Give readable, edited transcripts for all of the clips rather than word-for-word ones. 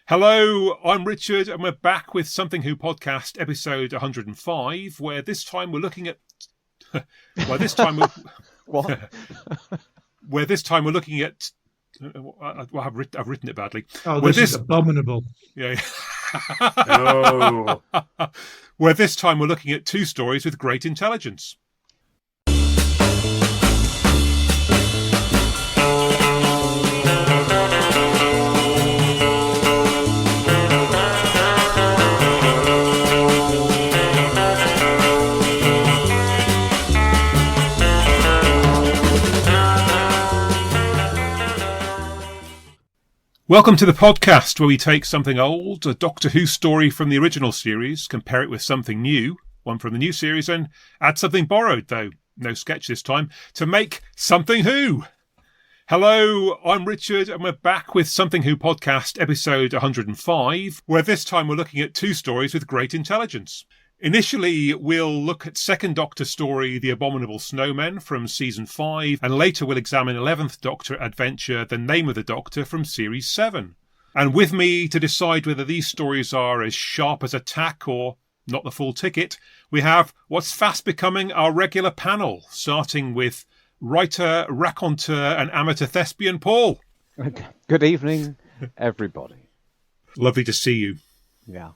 Hello, I'm Richard, and we're back with Something Who podcast, episode 105, where this time we're looking at. Where this time we're looking at. I've written it badly. Oh, this is abominable. Yeah. Oh. Where this time we're looking at two stories with great intelligence. Welcome to the podcast where we take something old, a Doctor Who story from the original series, compare it with something new, one from the new series, and add something borrowed, though no sketch this time, to make Something Who. Hello, I'm Richard, and we're back with Something Who podcast, episode 105, where this time we're looking at two stories with great intelligence. Initially, we'll look at second Doctor story, The Abominable Snowmen from season 5, and later we'll examine 11th Doctor adventure, The Name of the Doctor from series 7. And with me to decide whether these stories are as sharp as a tack or not the full ticket, we have what's fast becoming our regular panel, starting with writer, raconteur and amateur thespian Paul. Good evening, everybody. Lovely to see you. Yeah.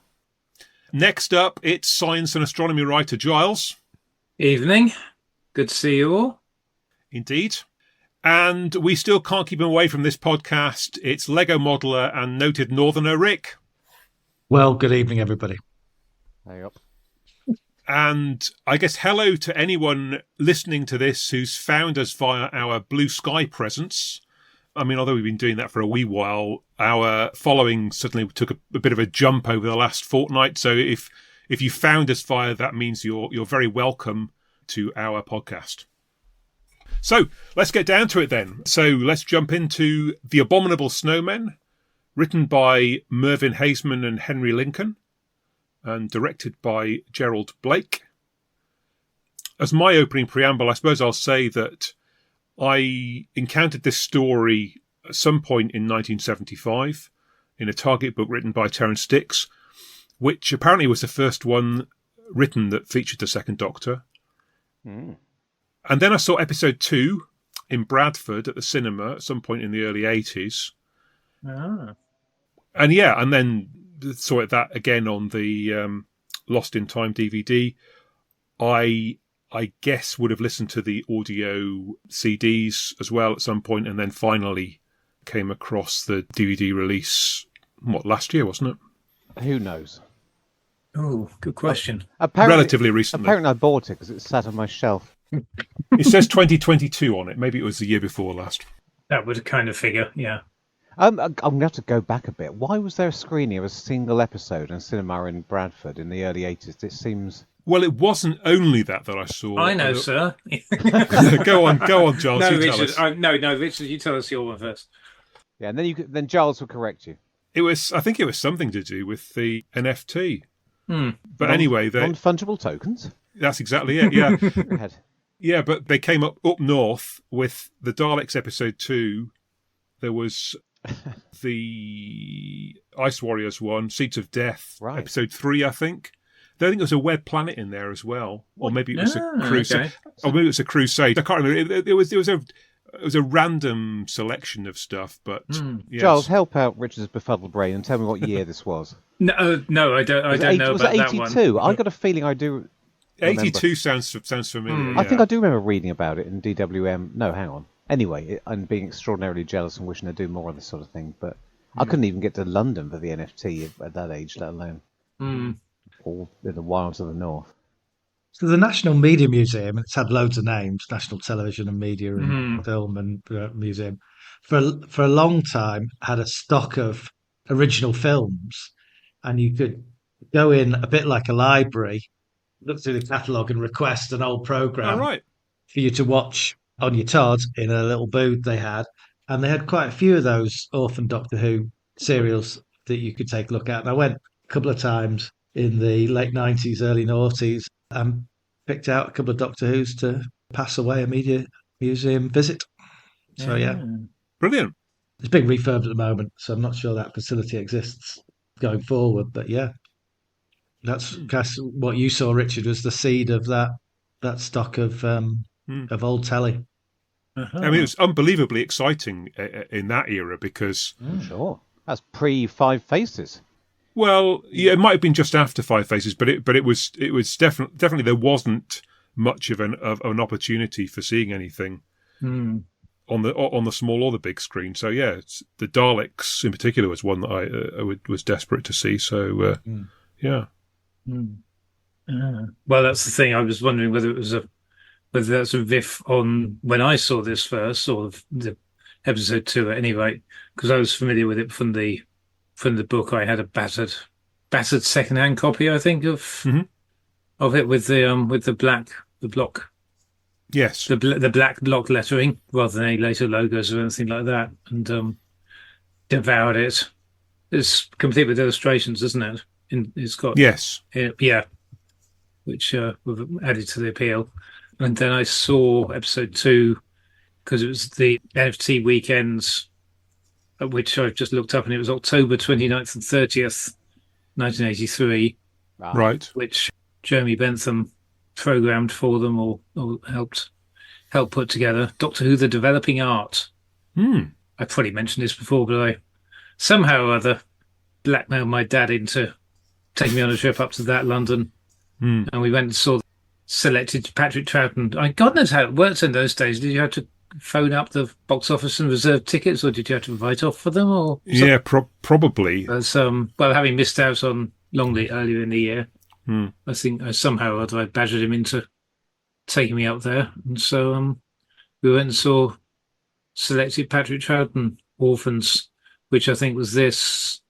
Next up, it's science and astronomy writer Giles. Evening. Good to see you all. Indeed. And we still can't keep him away from this podcast. It's Lego modeler and noted northerner Rick. Well, good evening, everybody. Hey up. And I guess hello to anyone listening to this who's found us via our Blue Sky presence. I mean, although we've been doing that for a wee while, our following suddenly took a bit of a jump over the last fortnight. So if you found us via, that means you're very welcome to our podcast. So let's get down to it then. So let's jump into The Abominable Snowmen, written by Mervyn Haseman and Henry Lincoln, and directed by Gerald Blake. As my opening preamble, I suppose I'll say that I encountered this story at some point in 1975 in a Target book written by Terence Dicks, which apparently was the first one written that featured the second Doctor. Mm. And then I saw episode 2 in Bradford at the cinema at some point in the early 80s. Ah. And then saw that again on the Lost in Time DVD. I guess would have listened to the audio CDs as well at some point, and then finally came across the DVD release, last year, wasn't it? Who knows? Oh, good question. Relatively recently. Apparently I bought it because it sat on my shelf. It says 2022 on it. Maybe it was the year before last. That would kind of figure, yeah. I'm going to have to go back a bit. Why was there a screening of a single episode in a cinema in Bradford in the early 80s? It seems... Well, it wasn't only that I saw. I know, sir. Go on, Giles. No, you Richard. tell us. No, Richard. You tell us your one first. Yeah, and then Giles will correct you. I think it was something to do with the NFT. Hmm. But anyway, non-fungible tokens. That's exactly it. Yeah, Go ahead. yeah. But they came up north with the Daleks episode 2. There was the Ice Warriors one, Seeds of Death, Right. episode 3, I think. I think there was a Web Planet in there as well, or maybe it was a crusade. Okay. Or maybe it was a crusade. I can't remember. It was a random selection of stuff. But yes. Giles, help out Richard's befuddled brain and tell me what year this was. No, I don't. I don't know was about it that 82? one. I got a feeling I do. 82 sounds familiar. I think I do remember reading about it in DWM. No, hang on. Anyway, I'm being extraordinarily jealous and wishing to do more of this sort of thing, but I couldn't even get to London for the NFT at that age, let alone all in the wilds of the north. So the National Media Museum, it's had loads of names, National Television and Media and Film and Museum, for a long time had a stock of original films, and you could go in a bit like a library, look through the catalogue and request an old programme for you to watch on your Todd in a little booth they had. And they had quite a few of those orphan Doctor Who serials that you could take a look at. And I went a couple of times in the late 90s, early noughties, and picked out a couple of Doctor Who's to pass away a media museum visit. So, yeah. Brilliant. It's being refurbed at the moment, so I'm not sure that facility exists going forward. But yeah, that's what you saw, Richard, was the seed of that stock of old telly. I mean, it was unbelievably exciting in that era because, Sure, that's pre Five Faces. well, yeah, it might have been just after Five Faces, but it was definitely there wasn't much of an opportunity for seeing anything on the small or the big screen. So yeah, the Daleks in particular was one that I was desperate to see. So yeah. Well, that's the thing. I was wondering whether that's a riff on when I saw this first, or the episode 2 at any rate, because I was familiar with it from the book. I had a battered second-hand copy, I think, of it with the block. Yes. The black block lettering rather than any later logos or anything like that, and devoured it. It's complete with illustrations, isn't it? It's got Yes. yeah, which were added to the appeal. And then I saw episode 2 because it was the NFT weekends, which I've just looked up, and it was October 29th and 30th, 1983. Right. Which Jeremy Bentham programmed for them or helped put together. Doctor Who: The Developing Art. I probably mentioned this before, but I somehow or other blackmailed my dad into taking me on a trip up to London, and we went and saw selected Patrick Troughton. God knows how it worked in those days. Did you have to phone up the box office and reserve tickets, or did you have to write off for them? Or yeah, probably. Well, having missed out on Longley earlier in the year, I think somehow or other I badgered him into taking me up there, and so we went and saw selected Patrick Troughton Orphans, which I think was this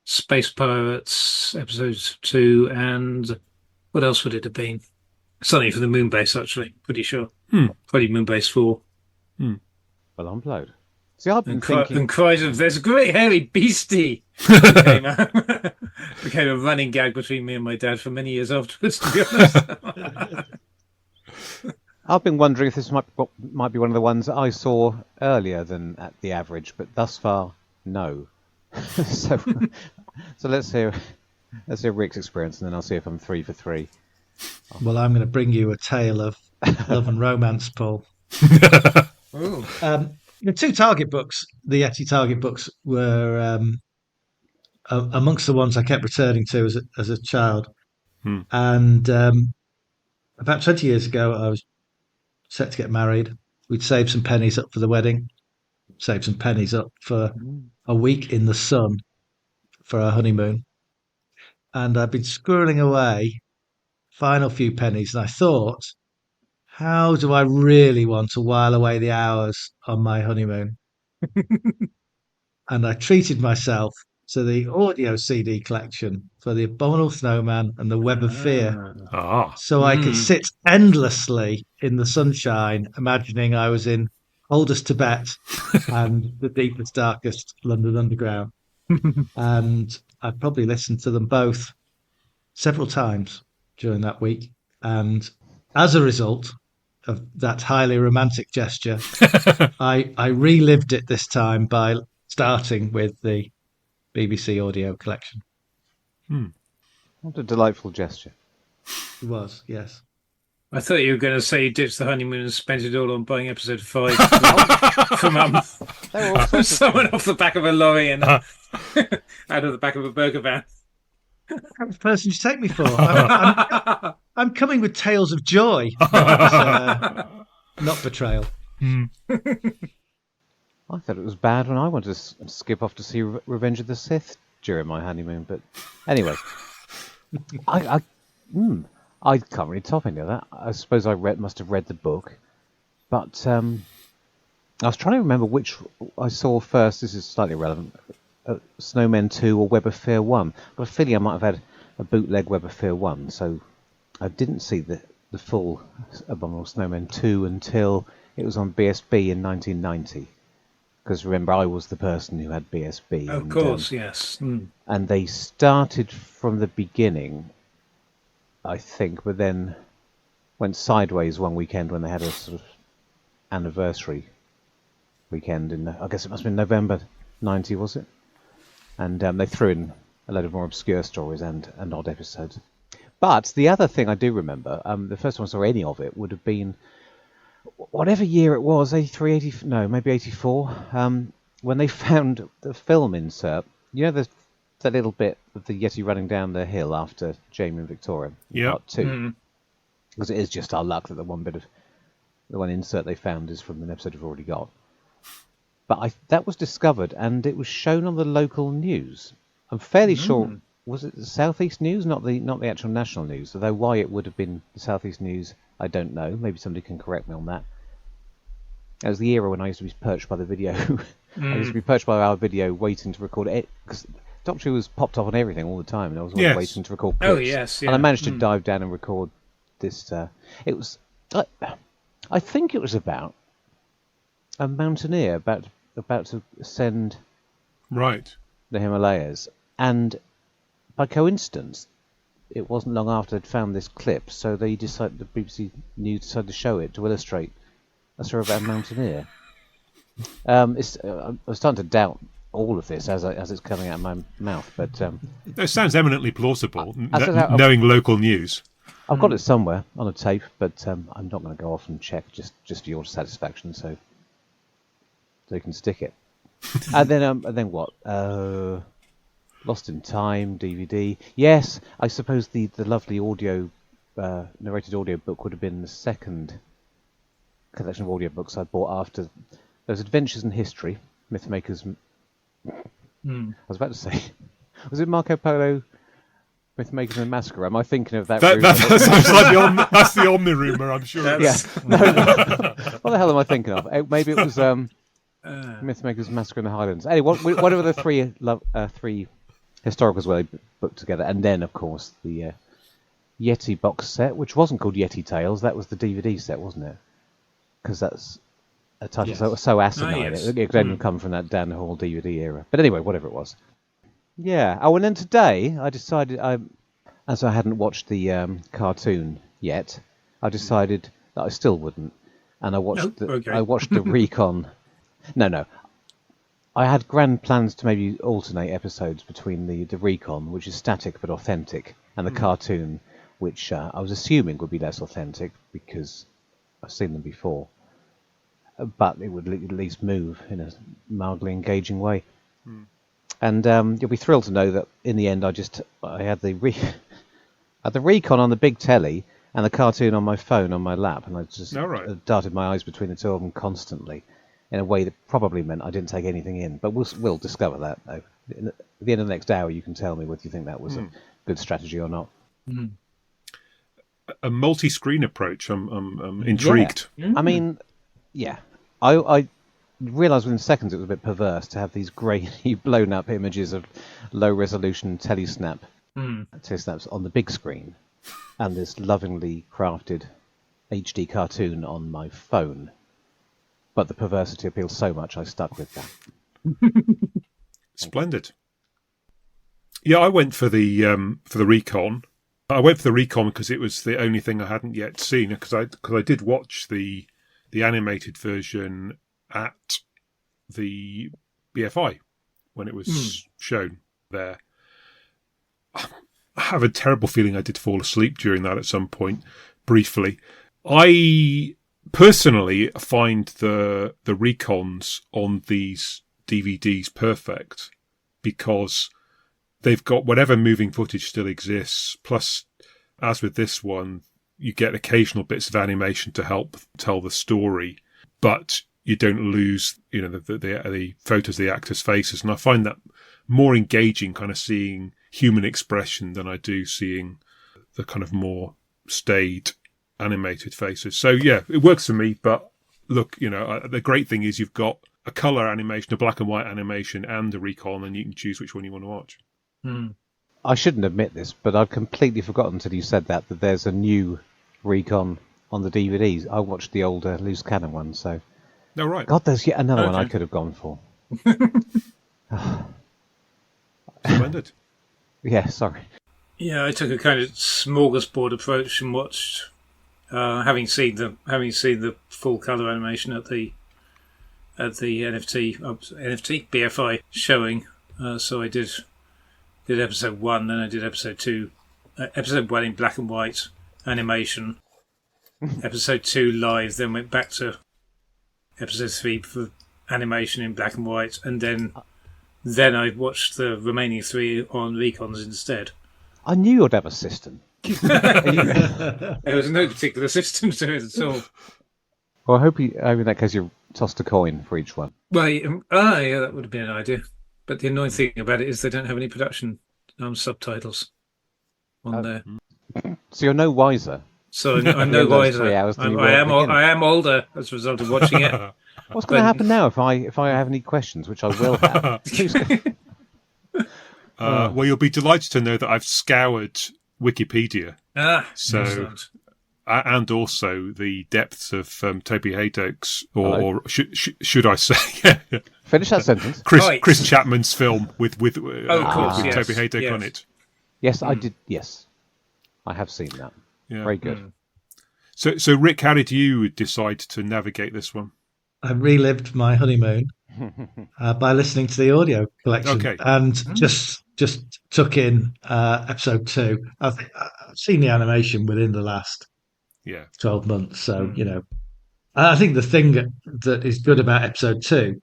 Space Pirates episode 2, and what else would it have been? Something for the Moonbase, actually, pretty sure. Probably Moonbase 4. Well, I'm blowed. See, I've been thinking... And cries of, there's a great hairy beastie! became a running gag between me and my dad for many years afterwards, to be honest. I've been wondering if this might be one of the ones that I saw earlier than at the average, but thus far, no. so let's hear Rick's experience, and then I'll see if I'm 3 for 3. Well, I'm going to bring you a tale of love and romance, Paul. The 2 Target books, the Yeti Target books, were amongst the ones I kept returning to as a child. And about 20 years ago, I was set to get married. We'd saved some pennies up for the wedding, saved some pennies up for a week in the sun for our honeymoon. And I'd been squirreling away, final few pennies, and I thought, how do I really want to while away the hours on my honeymoon? And I treated myself to the audio CD collection for the Abominable Snowman and the Web of Fear. So I could sit endlessly in the sunshine, imagining I was in oldest Tibet and the deepest, darkest London Underground. And I probably listened to them both several times during that week. And as a result of that highly romantic gesture, I relived it this time by starting with the BBC audio collection. What a delightful gesture. It was, yes. I thought you were going to say you ditched the honeymoon and spent it all on buying episode 5 from someone off the back of a lorry and out of the back of a burger van. What person you take me for? I'm coming with tales of joy, not betrayal. I thought it was bad when I wanted to skip off to see Revenge of the Sith during my honeymoon, but anyway, I can't really top any of that. I suppose I must have read the book, but I was trying to remember which I saw first. This is slightly irrelevant. Snowmen 2 or Web of Fear 1. I've got a feeling I might have had a bootleg Web of Fear 1, so I didn't see the full Abominable Snowmen 2 until it was on BSB in 1990. Because remember, I was the person who had BSB. Of course, yes. And they started from the beginning, I think, but then went sideways one weekend when they had a sort of anniversary weekend in, I guess it must have been November 90, was it? And they threw in a load of more obscure stories and odd episodes. But the other thing I do remember, the first time I saw any of it would have been whatever year it was, 83, 80, no, maybe 84, when they found the film insert. You know, that little bit of the Yeti running down the hill after Jamie and Victoria, part 2. Because it is just our luck that the one insert they found is from an episode we've already got. But that was discovered, and it was shown on the local news. I'm fairly sure, was it the South East News, not the actual national news? Although why it would have been the South East News, I don't know. Maybe somebody can correct me on that. It was the era when I used to be perched by the video. I used to be perched by our video, waiting to record it, because Doctor Who was popped up on everything all the time, and I was always waiting to record clips. Oh yes, yeah. And I managed to dive down and record this. It was, I think it was about a mountaineer about to ascend the Himalayas, and by coincidence, it wasn't long after they'd found this clip, so the BBC News decided to show it to illustrate a story about a mountaineer. I'm starting to doubt all of this as it's coming out of my mouth, but it sounds eminently plausible. Knowing local news, I've got it somewhere on a tape, but I'm not going to go off and check just for your satisfaction, so you can stick it. and then what? Lost in Time DVD. Yes, I suppose the lovely audio narrated audio book would have been the second collection of audiobooks I bought after. There's Adventures in History, Mythmakers. I was about to say, was it Marco Polo, Mythmakers and Massacre? Am I thinking of that? That sounds like that's the Omni rumour, I'm sure. Yeah. No. What the hell am I thinking of? Maybe it was Mythmakers Massacre in the Highlands. Anyway, whatever the three historicals were they booked together, and then of course the Yeti box set, which wasn't called Yeti Tales. That was the DVD set, wasn't it? Because that's a title so asinine. Yes. It could only come from that Dan Hall DVD era. But anyway, whatever it was. Yeah. Oh, and then today I decided, as I hadn't watched the cartoon yet, I decided that I still wouldn't, and I watched the Recon. No. I had grand plans to maybe alternate episodes between the Recon, which is static but authentic, and the cartoon, which I was assuming would be less authentic because I've seen them before. But it would at least move in a mildly engaging way. And you'll be thrilled to know that in the end I had the Recon on the big telly and the cartoon on my phone on my lap, and I just darted my eyes between the two of them constantly in a way that probably meant I didn't take anything in. But we'll discover that, though. At the end of the next hour, you can tell me whether you think that was a good strategy or not. A multi-screen approach. I'm intrigued. Yeah. I mean, yeah. I realised within seconds it was a bit perverse to have these grainy, blown-up images of low-resolution telesnaps on the big screen, and this lovingly crafted HD cartoon on my phone. But the perversity appealed so much, I stuck with that. Splendid. Yeah, I went for the Recon. I went for the Recon because it was the only thing I hadn't yet seen. Because I did watch the animated version at the BFI when it was shown there. I have a terrible feeling I did fall asleep during that at some point, briefly. I personally find the recons on these DVDs perfect because they've got whatever moving footage still exists, plus, as with this one, you get occasional bits of animation to help tell the story, but you don't lose, the photos of the actors' faces. And I find that more engaging, kind of seeing human expression than I do seeing the kind of more staid animated faces. So yeah, it works for me. But look, the great thing is you've got a color animation, a black and white animation, and a recon, and you can choose which one you want to watch. I shouldn't admit this, but I'd completely forgotten until you said that there's a new recon on the DVDs. I watched the older loose cannon one, so. Oh, right. God, there's yet another one I could have gone for. Splendid. Yeah, sorry. Yeah, I took a kind of smorgasbord approach and watched, having seen the full colour animation at the at the NFT BFI showing. So I did episode 1, then I did episode 2. Episode 1 in black and white animation. Episode 2 live, then went back to episode 3 for animation in black and white, and then I watched the remaining 3 on recons instead. I knew you'd have a system. There was no particular system to it at all. Well, I hope in that case you tossed a coin for each one. Well, yeah, that would have been an idea. But the annoying thing about it is they don't have any production subtitles on there. So you're no wiser. So I'm no wiser. I am older as a result of watching it. What's going to happen now if I have any questions, which I will have? Well, you'll be delighted to know that I've scoured Wikipedia. Excellent. And also the depths of Toby Haydock's, or should I say, finish that sentence. Chris Chapman's film with yes. Toby Haydock on it. Yes, I did. Yes, I have seen that. Yeah. Very good. So Rick, how did you decide to navigate this one? I relived my honeymoon by listening to the audio collection, and just took in episode 2. I've seen the animation within the last 12 months, so I think the thing that is good about episode 2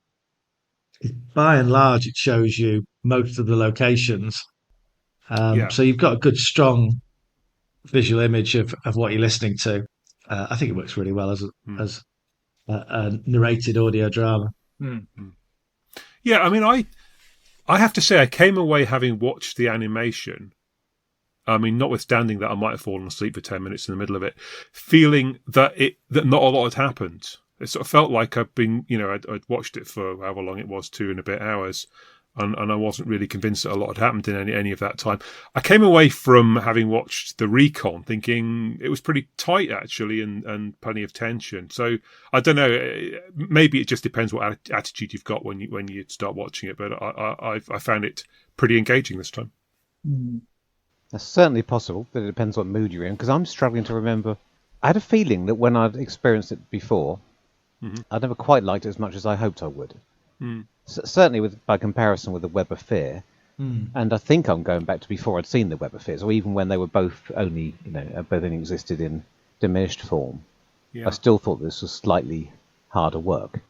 is, by and large, it shows you most of the locations, so you've got a good, strong visual image of what you're listening to. I think it works really well as a narrated audio drama. Yeah, I mean, I have to say, I came away having watched the animation. I mean, notwithstanding that I might have fallen asleep for 10 minutes in the middle of it, feeling that not a lot had happened. It sort of felt like I'd been, I'd watched it for however long it was, 2 and a bit hours, and I wasn't really convinced that a lot had happened in any of that time. I came away from having watched the recon thinking it was pretty tight, actually, and plenty of tension. So I don't know, maybe it just depends what attitude you've got when you start watching it, but I found it pretty engaging this time. That's certainly possible, but it depends what mood you're in, because I'm struggling to remember. I had a feeling that when I'd experienced it before, I'd never quite liked it as much as I hoped I would. Certainly by comparison with the Web of Fear, and I think I'm going back to before I'd seen the Web of Fears, or even when they were both only existed in diminished form. I still thought this was slightly harder work,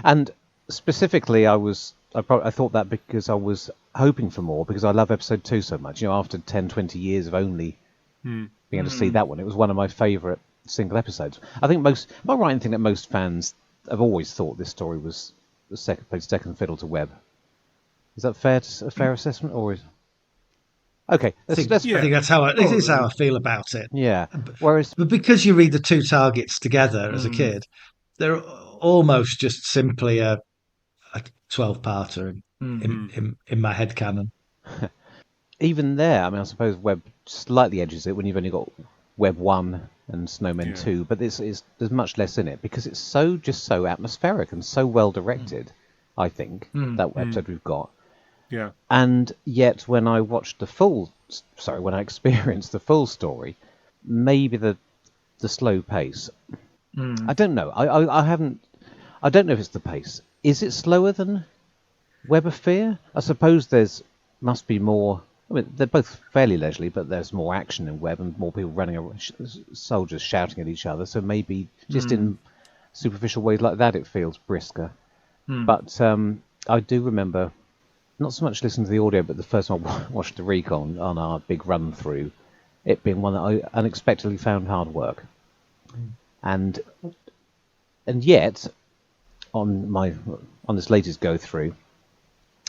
and specifically I thought that because I was hoping for more, because I love episode 2 so much. After 10-20 years of only being able to see that one, it was one of my favourite single episodes. I think am I right in thinking that most fans have always thought this story was played second fiddle to Webb? Is that a fair assessment, or is... Okay, I think that's how I feel about it. Yeah. But because you read the 2 targets together as a kid, they're almost just simply a 12-parter in my head canon. Even there, I mean, I suppose Webb slightly edges it when you've only got Webb 1 and Snowmen 2, but there's much less in it because it's so atmospheric and so well directed. I think that episode we've got. Yeah. And yet, when I experienced the full story, maybe the slow pace. I don't know. I don't know if it's the pace. Is it slower than Web of Fear? I suppose must be more. I mean, they're both fairly leisurely, but there's more action in Web and more people running around, soldiers shouting at each other. So maybe just in superficial ways like that, it feels brisker. But I do remember, not so much listening to the audio, but the first time I watched the recon on our big run through, it being one that I unexpectedly found hard work, and yet on this latest go through,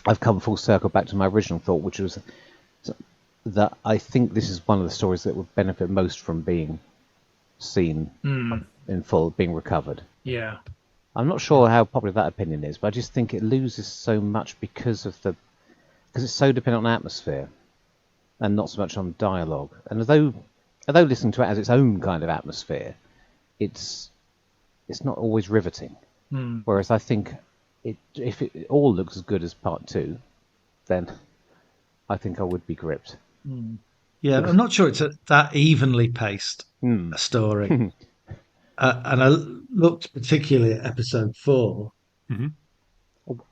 I've come full circle back to my original thought, which was that I think this is one of the stories that would benefit most from being seen in full, being recovered. Yeah. I'm not sure how popular that opinion is, but I just think it loses so much because it's so dependent on atmosphere and not so much on dialogue. And although listening to it as its own kind of atmosphere, it's not always riveting. Whereas I think if it all looks as good as part 2, then I think I would be gripped. Yeah, I'm not sure it's that evenly paced a story. And I looked particularly at episode 4,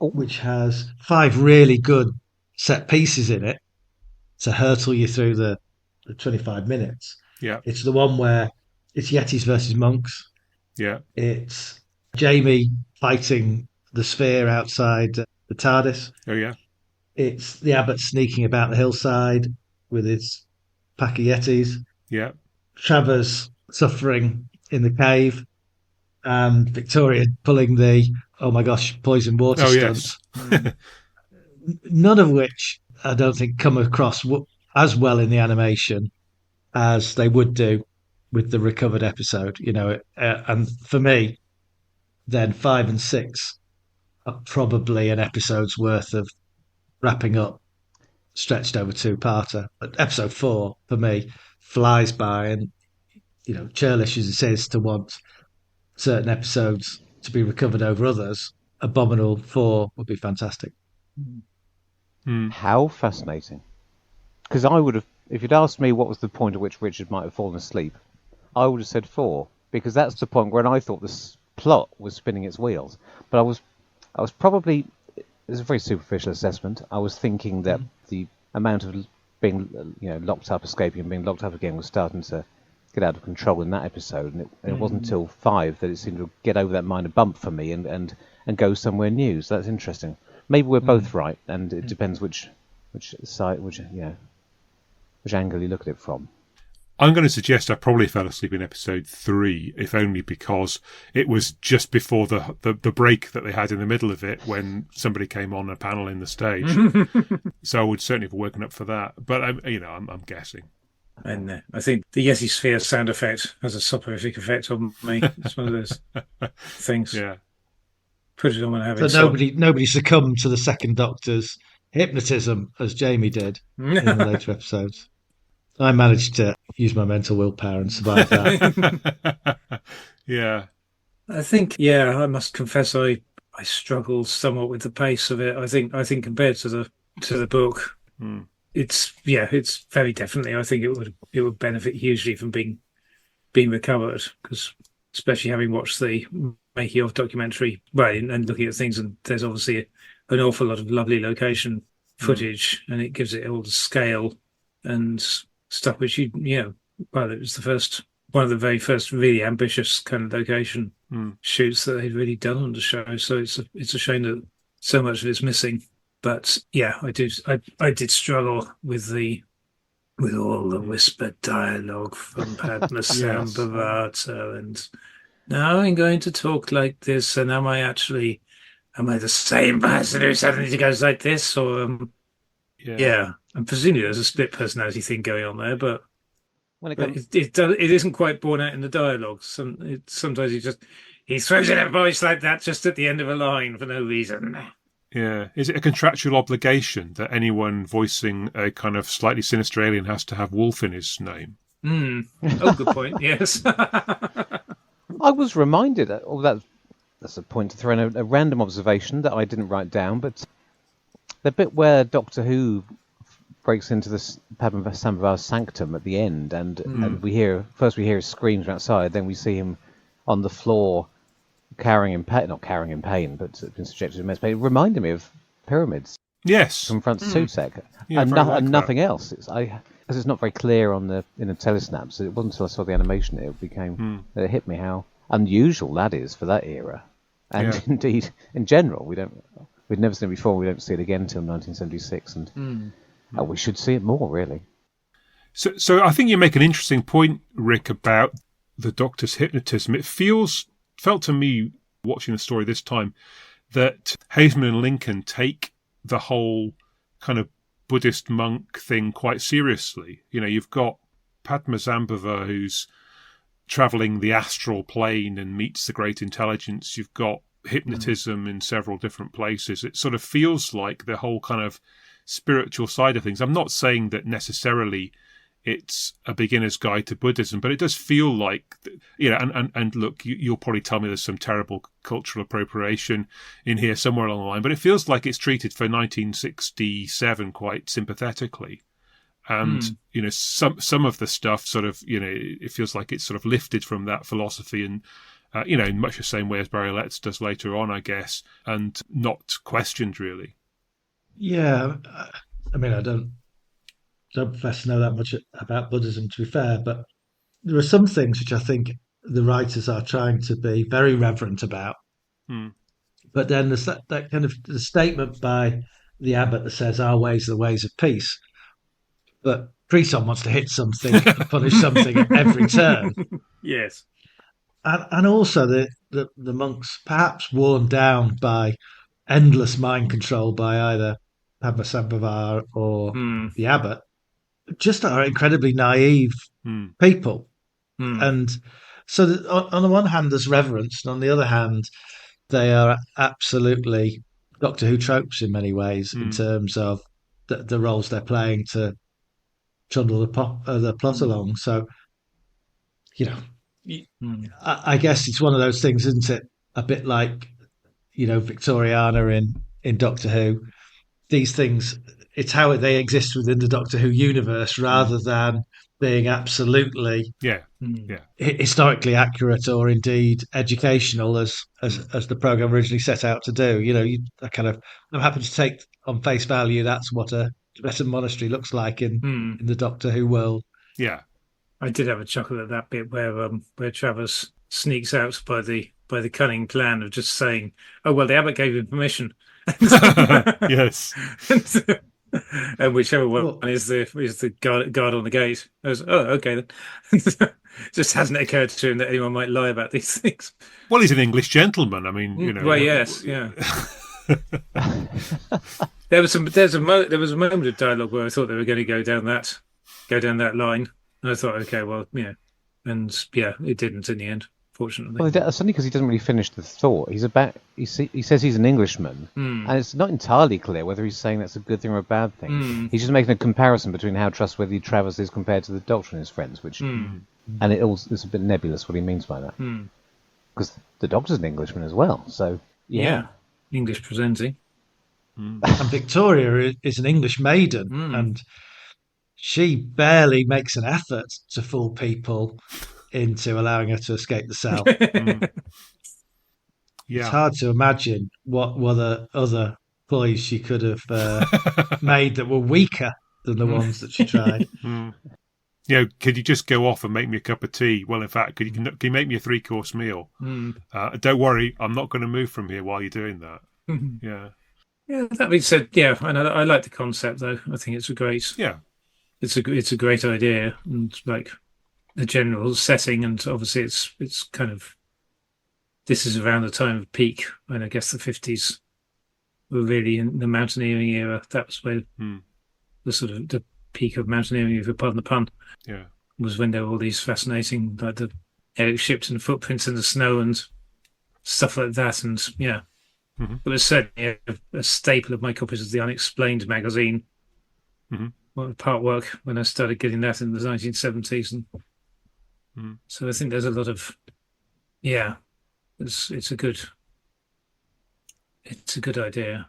which has 5 really good set pieces in it to hurtle you through the 25 minutes. Yeah. It's the one where it's Yetis versus monks. Yeah. It's Jamie fighting the sphere outside the TARDIS. Oh, yeah. It's the abbot sneaking about the hillside with his pack of Yetis. Yeah. Travers suffering in the cave. And Victoria pulling the, oh my gosh, poison water stunts. Yes. None of which I don't think come across as well in the animation as they would do with the recovered episode, and for me, then 5 and 6 are probably an episode's worth of wrapping up, stretched over 2-parter. But episode 4 for me flies by, and churlish as it is to want certain episodes to be recovered over others, Abominable 4 would be fantastic. How fascinating! Because I would have, if you'd asked me what was the point at which Richard might have fallen asleep, I would have said 4, because that's the point when I thought this plot was spinning its wheels. But I was probably, it's a very superficial assessment. I was thinking that the amount of being, locked up, escaping, and being locked up again was starting to get out of control in that episode, and it wasn't until 5 that it seemed to get over that minor bump for me and go somewhere new. So that's interesting. Maybe we're both right, and it depends which side, which angle you look at it from. I'm going to suggest I probably fell asleep in episode 3, if only because it was just before the break that they had in the middle of it when somebody came on a panel in the stage. So I would certainly have woken up for that. But I'm guessing. And I think the Yeti Sphere sound effect has a soporific effect on me. It's one of those things. Yeah. Put it on when I have it. So nobody succumbed to the second Doctor's hypnotism as Jamie did in the later episodes. I managed to use my mental willpower and survive that. Yeah. I think, I must confess I struggled somewhat with the pace of it. I think compared to the book, it's very definitely. I think it would benefit hugely from being recovered, because especially having watched the making of documentary, and looking at things, and there's obviously an awful lot of lovely location footage, and it gives it all the scale and stuff which it was one of the very first really ambitious kind of location shoots that they'd really done on the show. So it's a shame that so much of it's missing. But I did struggle with all the whispered dialogue from Padma Sambhavato, and now I'm going to talk like this, and am I the same person who suddenly goes like this, or and presumably there's a split personality thing going on there, but it isn't quite borne out in the dialogue. Sometimes he throws in a voice like that just at the end of a line for no reason. Yeah. Is it a contractual obligation that anyone voicing a kind of slightly sinister alien has to have Wolf in his name? Oh, good point. Yes. I was reminded, that's a point to throw in a random observation that I didn't write down, but the bit where Doctor Who breaks into this Padma Sambhava's sanctum at the end, and we hear his screams from outside, then we see him on the floor not carrying in pain, but been subjected to immense pain. It reminded me of Pyramids. Yes. From Francis Sutek. Yeah, and nothing else. Because it's not very clear in the telesnap, so it wasn't until I saw the animation that it hit me how unusual that is for that era. And indeed, in general, we'd never seen it before. We don't see it again until 1976, and we should see it more, really. So I think you make an interesting point, Rick, about the Doctor's hypnotism. It felt to me, watching the story this time, that Hazeman and Lincoln take the whole kind of Buddhist monk thing quite seriously. You've got Padma Sambhava, who's travelling the astral plane and meets the great intelligence. You've got hypnotism in several different places. It sort of feels like the whole kind of spiritual side of things. I'm not saying that necessarily it's a beginner's guide to Buddhism, but it does feel like, and look, you'll probably tell me there's some terrible cultural appropriation in here somewhere along the line, but it feels like it's treated for 1967 quite sympathetically. And, some of the stuff sort of, it feels like it's sort of lifted from that philosophy in much the same way as Barry Letts does later on, I guess, and not questioned really. Yeah, I mean, I don't profess to know that much about Buddhism, to be fair, but there are some things which I think the writers are trying to be very reverent about. But then there's that kind of the statement by the abbot that says, "Our ways are the ways of peace." But Creton wants to hit something, punish something at every turn. Yes. And also the monks, perhaps worn down by endless mind control by either Padmasambhava or the abbot, just are incredibly naive people. And so on the one hand, there's reverence, and on the other hand, they are absolutely Doctor Who tropes in many ways in terms of the roles they're playing to trundle the plot along. So, I guess it's one of those things, isn't it? A bit like, Victoriana in Doctor Who. These things, it's how they exist within the Doctor Who universe rather than being absolutely historically accurate or indeed educational as the program originally set out to do. I'm happy to take on face value that's what a Tibetan monastery looks like in the Doctor Who world. Yeah, I did have a chuckle at that bit where Travers sneaks out by the cunning plan of just saying, "Oh well, the abbot gave him permission." Yes. And whichever one is the guard on the gate. I was, okay then. Just hasn't occurred to him that anyone might lie about these things. Well, he's an English gentleman. I mean, Well, yes, yeah. There was a moment of dialogue where I thought they were going to go down that line, and I thought, okay, well, and it didn't in the end, fortunately. Well, that's only because he doesn't really finish the thought. He says he's an Englishman, and it's not entirely clear whether he's saying that's a good thing or a bad thing. He's just making a comparison between how trustworthy Travers is compared to the Doctor and his friends, and it's a bit nebulous what he means by that, because the Doctor's an Englishman as well. So yeah. English presenting. And Victoria is an English maiden, and she barely makes an effort to fool people into allowing her to escape the cell. It's hard to imagine what other ploys she could have made that were weaker than the ones that she tried. Could you just go off and make me a cup of tea? Well, in fact, can you make me a 3-course meal? Don't worry, I'm not going to move from here while you're doing that. Yeah. That being said, and I like the concept though. I think it's a great. Yeah. It's a great idea, and like the general setting, and obviously it's kind of. This is around the time of peak when I guess the 50s were really in the mountaineering era. That was where the sort of the peak of mountaineering, if you pardon the pun, was when there were all these fascinating, like the Eric Shipton footprints in the snow and stuff like that. And it was certainly a staple of my copies of the Unexplained magazine. Part work when I started getting that in the 1970s. And so I think there's a lot of, it's a good idea.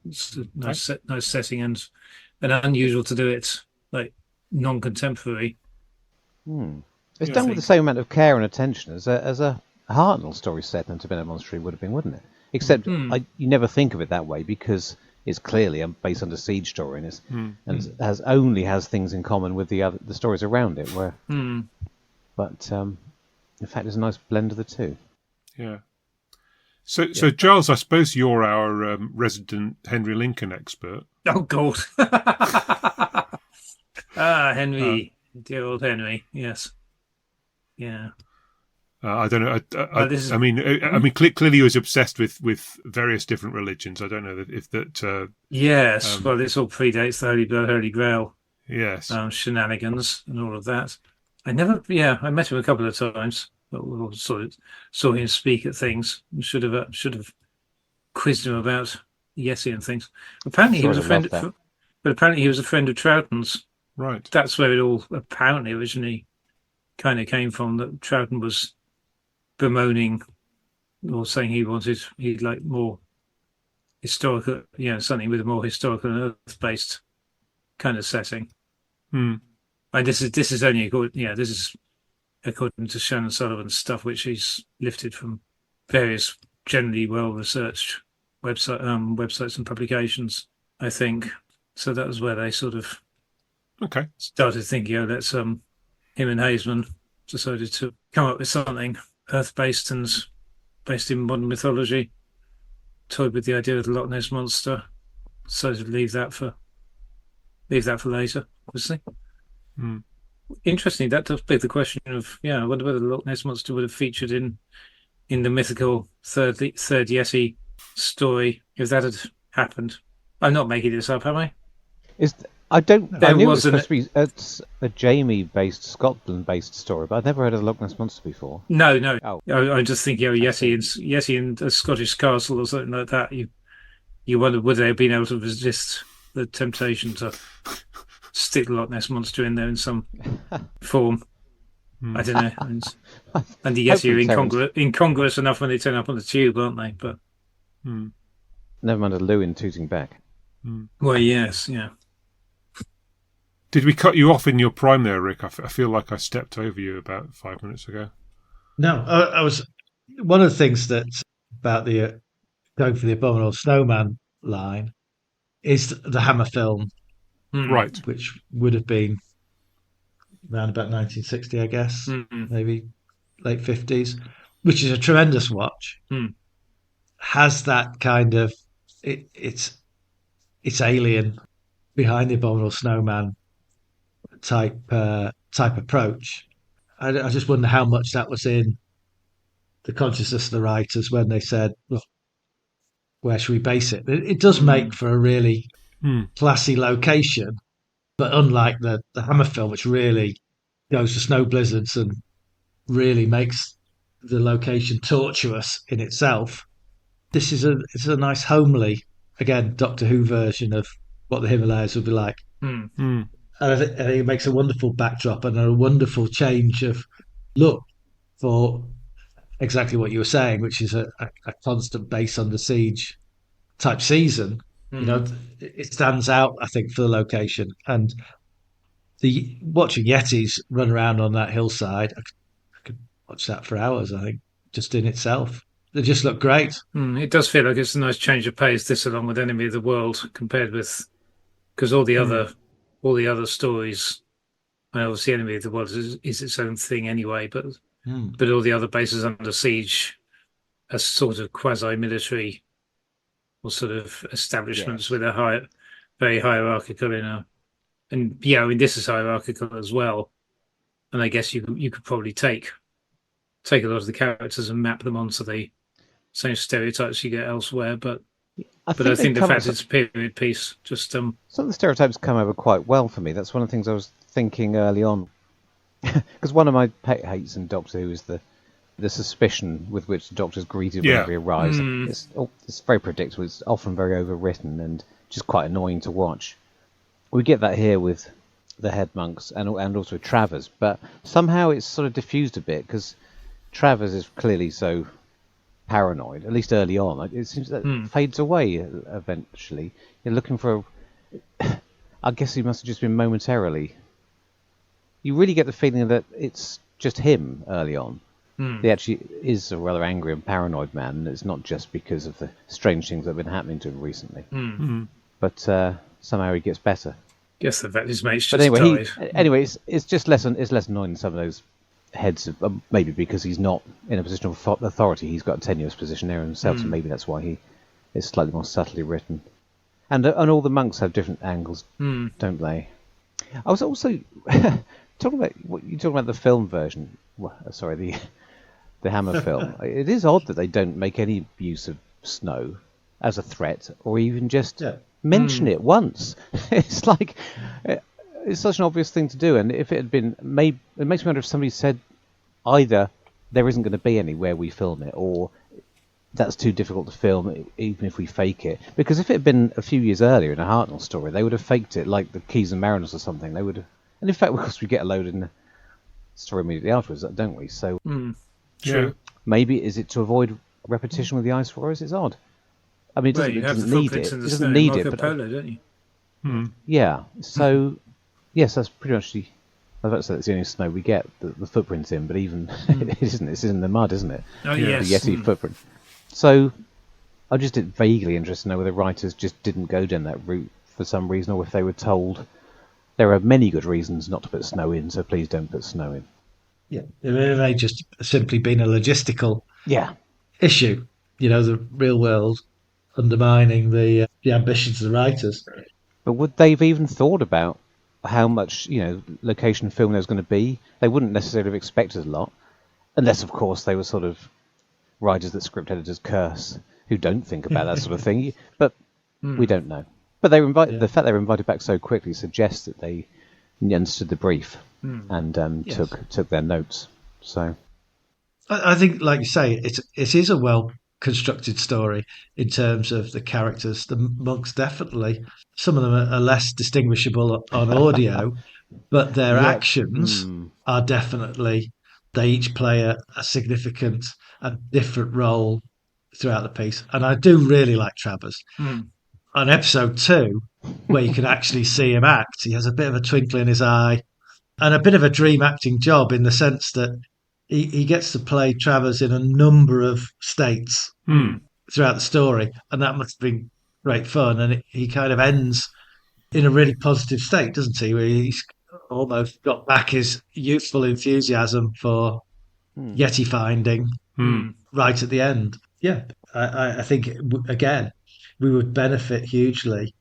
It's a nice setting and unusual to do it like non-contemporary. It's done with the same amount of care and attention as a Hartnell story set in Tibetan Monastery would have been, wouldn't it? Except you never think of it that way because it's clearly a base under siege story and has things in common with the stories around it. But in fact, there's a nice blend of the two. Yeah. So Giles, I suppose you're our resident Henry Lincoln expert. Oh God. Henry, dear old Henry. Yes. Yeah. I don't know. I mean, clearly he was obsessed with various different religions. I don't know if that. Yes, well, this all predates the Holy Grail. Yes, shenanigans and all of that. I met him a couple of times. But we sort of saw him speak at things. Should have quizzed him about Yeti and things. Apparently, he was a friend. But apparently, he was a friend of Troughton's. Right. That's where it all apparently originally kind of came from. That Troughton was bemoaning or saying he'd like more historical, something with a more historical and earth-based kind of setting. And this is only good. This is according to Shannon Sullivan's stuff, which he's lifted from various generally well-researched websites and publications, I think. So that was where they sort of started thinking, let's him and Haseman decided to come up with something Earth-based and based in modern mythology. Toyed with the idea of the Loch Ness Monster. Decided to leave that for later, obviously. Interesting. That does beg the question of, I wonder whether the Loch Ness Monster would have featured in the mythical third Yeti story if that had happened. I'm not making this up, am I? I knew it was supposed to be a Jamie-based, Scotland-based story, but I'd never heard of the Loch Ness Monster before. No. Oh. I'm just thinking, Yeti in a Scottish castle or something like that. You wonder, would they have been able to resist the temptation to stick the Loch Ness Monster in there in some form? I don't know. And the Yeti are incongruous enough when they turn up on the tube, aren't they? But never mind a Lewin tooting back. Well, yes, yeah. Did we cut you off in your prime there, Rick? I feel like I stepped over you about 5 minutes ago. No, I was. One of the things that about the going for the Abominable Snowman line is the Hammer film, right? Which would have been around about 1960, I guess, maybe late 50s, which is a tremendous watch. Has that kind of it's alien behind the Abominable Snowman type approach. I just wonder how much that was in the consciousness of the writers when they said, "Look, where should we base it?" It does make for a really classy location, but unlike the Hammer film, which really goes to snow blizzards and really makes the location tortuous in itself, this is a nice homely, again, Doctor Who version of what the Himalayas would be like. And I think it makes a wonderful backdrop and a wonderful change of look for exactly what you were saying, which is a constant base under siege type season. It stands out, I think, for the location. And watching Yetis run around on that hillside, I could watch that for hours, I think, just in itself. They just look great. It does feel like it's a nice change of pace, this along with Enemy of the World, compared with, because all the other stories, and obviously Enemy of the World is its own thing anyway, but all the other bases under siege are sort of quasi-military or sort of establishments with a very hierarchical and this is hierarchical as well. And I guess you could probably take a lot of the characters and map them onto the same stereotypes you get elsewhere, but I think the fact it's a period piece just some of the stereotypes come over quite well for me. That's one of the things I was thinking early on, because one of my pet hates in Doctor Who is the suspicion with which the Doctor's greeted whenever he arrives. It's very predictable. It's often very overwritten and just quite annoying to watch. We get that here with the head monks and also Travers, but somehow it's sort of diffused a bit because Travers is clearly so paranoid, at least early on. It seems that fades away eventually. You're looking for I guess he must have just been momentarily. You really get the feeling that it's just him early on. He actually is a rather angry and paranoid man, and it's not just because of the strange things that have been happening to him recently. But somehow he gets better. Guess the fact his mates just died. Anyway, it's just less annoying than some of those heads of, maybe because he's not in a position of authority. He's got a tenuous position there himself, so maybe that's why he is slightly more subtly written. And all the monks have different angles, don't they? I was also talking about the film version. Sorry, the Hammer film. It is odd that they don't make any use of snow as a threat, or even just mention it once. It's like it's such an obvious thing to do, and if it had been made, it makes me wonder if somebody said either there isn't going to be any where we film it, or that's too difficult to film even if we fake it. Because if it had been a few years earlier in a Hartnell story, they would have faked it, like the Keys and Mariners or something. They would have, and in fact, because we get a load in the story immediately afterwards, don't we? So true. Maybe is it to avoid repetition with the Ice Warriors? It's odd. I mean, it doesn't need it. It doesn't need it, but Polo, don't you? Yeah. So yes, that's pretty much I was about to say it's the only snow we get, the footprint's in, but even it isn't. It's in the mud, isn't it? Oh, yes. The Yeti footprint. So I just vaguely interested to know whether writers just didn't go down that route for some reason, or if they were told there are many good reasons not to put snow in, so please don't put snow in. Yeah, it may just simply been a logistical issue. The real world undermining the ambitions of the writers. But would they have even thought about how much location film there was going to be? They wouldn't necessarily have expected a lot, unless of course they were sort of writers that script editors curse, who don't think about that sort of thing. But we don't know. But they were the fact they were invited back so quickly suggests that they understood the brief and took their notes. So I think, like you say, it is a well constructed story in terms of the characters. The monks, definitely, some of them are less distinguishable on audio, but their actions are definitely, they each play a significant and different role throughout the piece. And I do really like Travers. On episode 2, where you can actually see him act, he has a bit of a twinkle in his eye and a bit of a dream acting job, in the sense that he gets to play Travers in a number of states throughout the story, and that must have been great fun. And he kind of ends in a really positive state, doesn't he? Where he's almost got back his youthful enthusiasm for Yeti finding right at the end. Yeah, I think, again, we would benefit hugely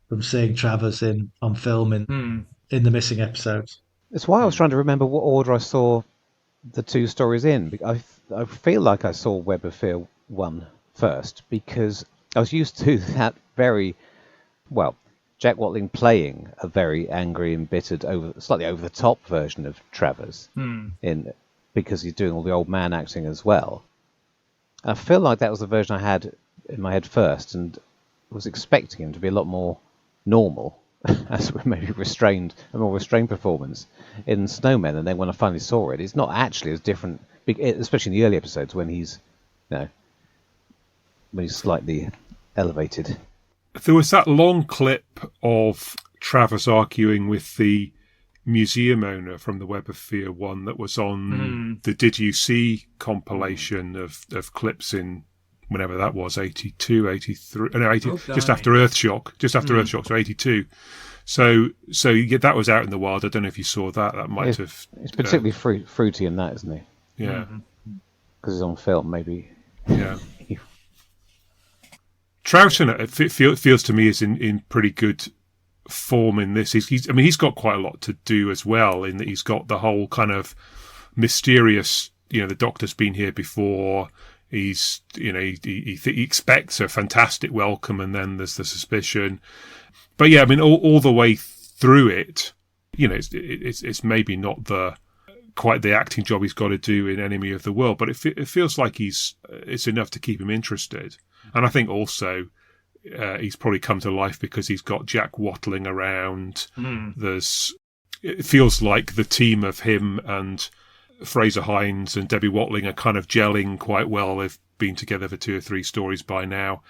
from seeing Travers on film in the missing episodes. That's why I was trying to remember what order I saw the two stories in. I feel like I saw Web of Fear 1 first, because I was used to that Jack Watling playing a very angry, embittered, slightly over the top version of Travers because he's doing all the old man acting as well. I feel like that was the version I had in my head first, and was expecting him to be a lot more normal, as maybe a more restrained performance in Snowmen. And then when I finally saw it, it's not actually as different, especially in the early episodes when he's slightly elevated. There was that long clip of Travers arguing with the museum owner from the Web of Fear 1 that was on the Did You See compilation of clips in whenever that was, 82, 83, no, 80, just after Earthshock, so 82. So that was out in the wild. I don't know if you saw that. That might have... It's particularly fruity in that, isn't he? Yeah. Because it's on film, maybe. Yeah. Troughton, it feels to me, is in pretty good form in this. He's got quite a lot to do as well, in that he's got the whole kind of mysterious, the Doctor's been here before. He's, he expects a fantastic welcome, and then there's the suspicion. But yeah, all the way through it, it's maybe not quite the acting job he's got to do in Enemy of the World, but it feels like it's enough to keep him interested. And I think also he's probably come to life because he's got Jack wattling around. It feels like the team of him and Fraser Hines and Debbie Watling are kind of gelling quite well. They've been together for 2 or 3 stories by now.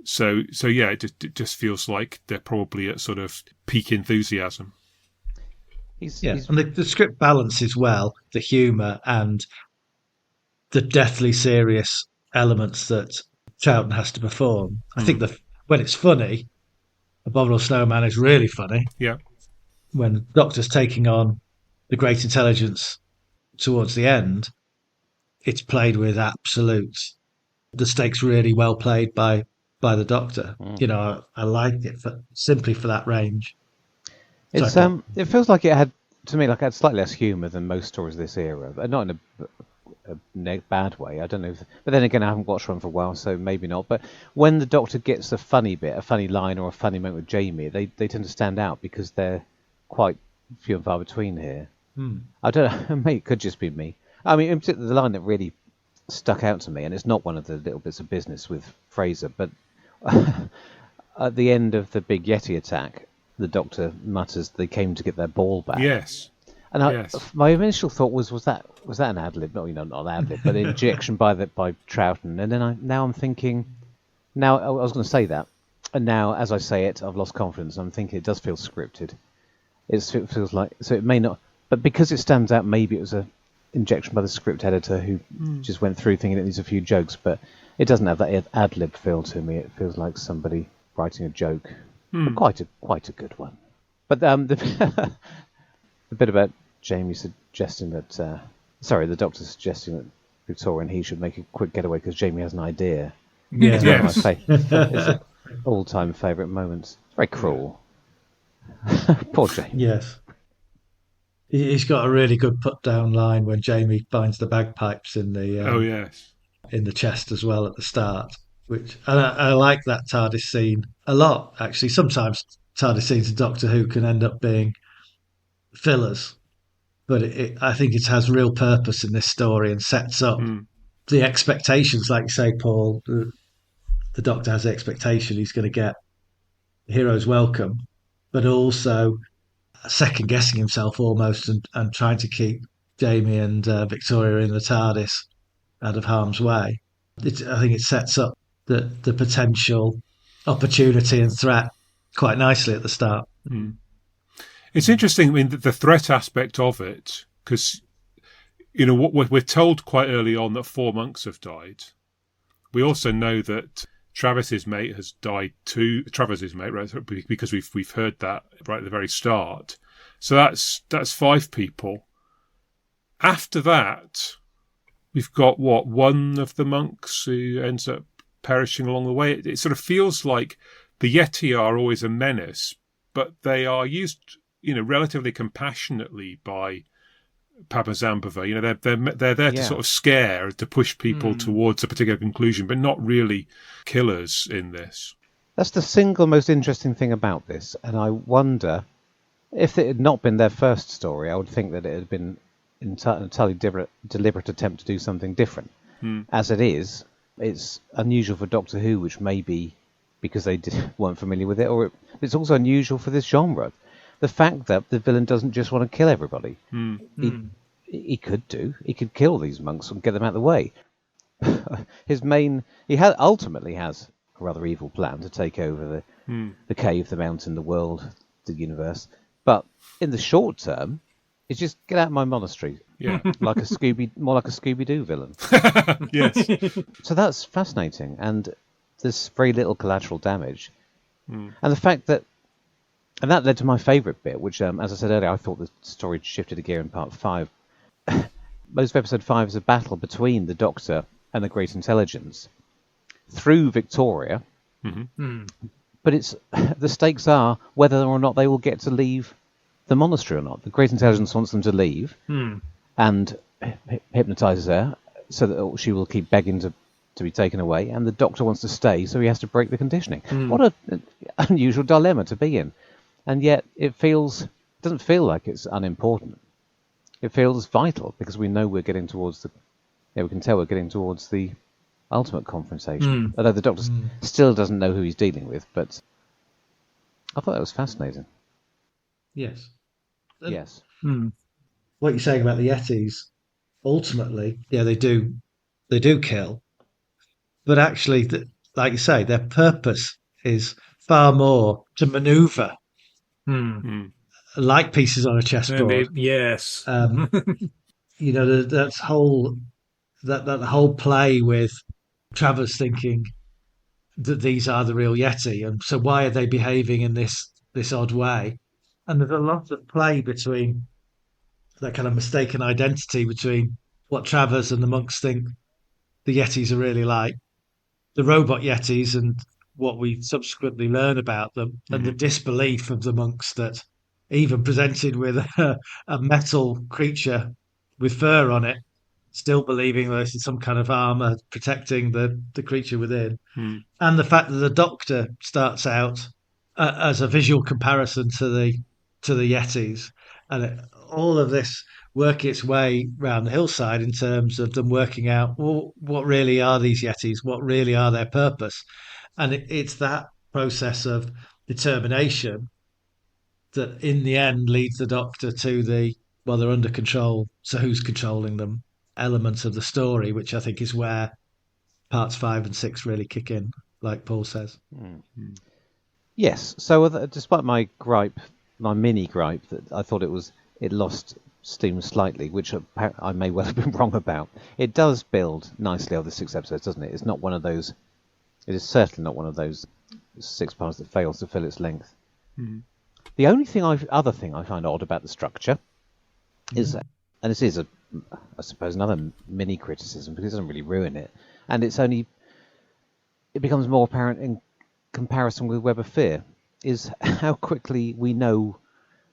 So yeah, it just feels like they're probably at sort of peak enthusiasm. And the script balances well the humour and the deathly serious elements that Troughton has to perform. I think when it's funny, Abominable Snowman is really funny. Yeah. When the Doctor's taking on the Great Intelligence towards the end, it's played with the stakes really well played by the Doctor. I liked it simply for that range. It's it feels like it had slightly less humour than most stories of this era, but not in a bad way. I don't know, but then again, I haven't watched one for a while, so maybe not. But when the Doctor gets a funny bit, a funny line, or a funny moment with Jamie, they tend to stand out because they're quite few and far between here. I don't know, maybe it could just be me. I mean, in particular, the line that really stuck out to me, and it's not one of the little bits of business with Fraser, but at the end of the big Yeti attack, the Doctor mutters they came to get their ball back. Yes. And my initial thought was that an ad lib? No, not an ad lib, but an injection by Troughton. And then now I'm thinking, now I was going to say that, and now as I say it, I've lost confidence. I'm thinking it does feel scripted. It feels like, so it may not. But because it stands out, maybe it was a injection by the script editor who just went through thinking it needs a few jokes, but it doesn't have that ad-lib feel to me. It feels like somebody writing a joke, but quite a good one. But the bit about Jamie suggesting that, the doctor suggesting that Victoria and he should make a quick getaway because Jamie has an idea. Yeah. It's one of my it's an all-time favourite moments. It's very cruel. Poor Jamie. Yes. He's got a really good put-down line when Jamie finds the bagpipes in the in the chest as well at the start. Which I like that TARDIS scene a lot, actually. Sometimes TARDIS scenes in Doctor Who can end up being fillers, but I think it has real purpose in this story and sets up the expectations. Like you say, Paul, the Doctor has the expectation he's going to get the hero's welcome, but also second guessing himself almost and trying to keep Jamie and Victoria in the TARDIS out of harm's way. I think it sets up the potential opportunity and threat quite nicely at the start. It's interesting. I mean, the threat aspect of it, because what we're told quite early on that 4 monks have died. We also know that Travis's mate has died too. Travis's mate, right? Because we've heard that right at the very start. So that's 5 people. After that, we've got one of the monks who ends up perishing along the way. It sort of feels like the Yeti are always a menace, but they are used, relatively compassionately by Padma Zambhava. They're there to sort of scare, to push people towards a particular conclusion, but not really killers in this. That's the single most interesting thing about this, and I wonder if it had not been their first story, I would think that it had been an entirely deliberate attempt to do something different. As it is, it's unusual for Doctor Who, which may be because they weren't familiar with it, or it's also unusual for this genre. The fact that the villain doesn't just want to kill everybody. He could kill these monks and get them out of the way. Ultimately has a rather evil plan to take over the cave, the mountain, the world, the universe. But in the short term, it's just get out of my monastery. Yeah, more like a Scooby-Doo villain. Yes. So that's fascinating, and there's very little collateral damage. And the fact that led to my favourite bit, which, as I said earlier, I thought the story shifted a gear in part 5. Most of episode 5 is a battle between the Doctor and the Great Intelligence through Victoria. But the stakes are whether or not they will get to leave the monastery or not. The Great Intelligence wants them to leave and hypnotises her so that she will keep begging to be taken away, and the Doctor wants to stay, so he has to break the conditioning. What an unusual dilemma to be in. And yet it doesn't feel like it's unimportant. It feels vital because we know we can tell we're getting towards the ultimate confrontation. Although the Doctor still doesn't know who he's dealing with, but I thought that was fascinating. Yes. Yes. What you're saying about the Yetis, ultimately, they do kill, but actually, like you say, their purpose is far more to manoeuvre. Like pieces on a chessboard. Yes. That whole play with Travers thinking that these are the real Yeti, and so why are they behaving in this odd way? And there's a lot of play between that kind of mistaken identity between what Travers and the monks think the Yetis are really like, the robot Yetis, and what we subsequently learn about them, and the disbelief of the monks that even presented with a metal creature with fur on it, still believing there's some kind of armor protecting the creature within. And the fact that the Doctor starts out as a visual comparison to the Yetis, and all of this work its way round the hillside in terms of them working out, well, what really are these Yetis? What really are their purpose? And it's that process of determination that in the end leads the Doctor to they're under control, so who's controlling them elements of the story, which I think is where parts 5 and 6 really kick in, like Paul says. Yes, so despite my mini gripe that I thought it lost steam slightly, which I may well have been wrong about. It does build nicely over the 6 episodes, doesn't it? It's not one of those. It is certainly not one of those 6 parts that fails to fill its length. Mm-hmm. The only other thing I find odd about the structure is, and this is I suppose another mini criticism because it doesn't really ruin it, and it becomes more apparent in comparison with Web of Fear, is how quickly we know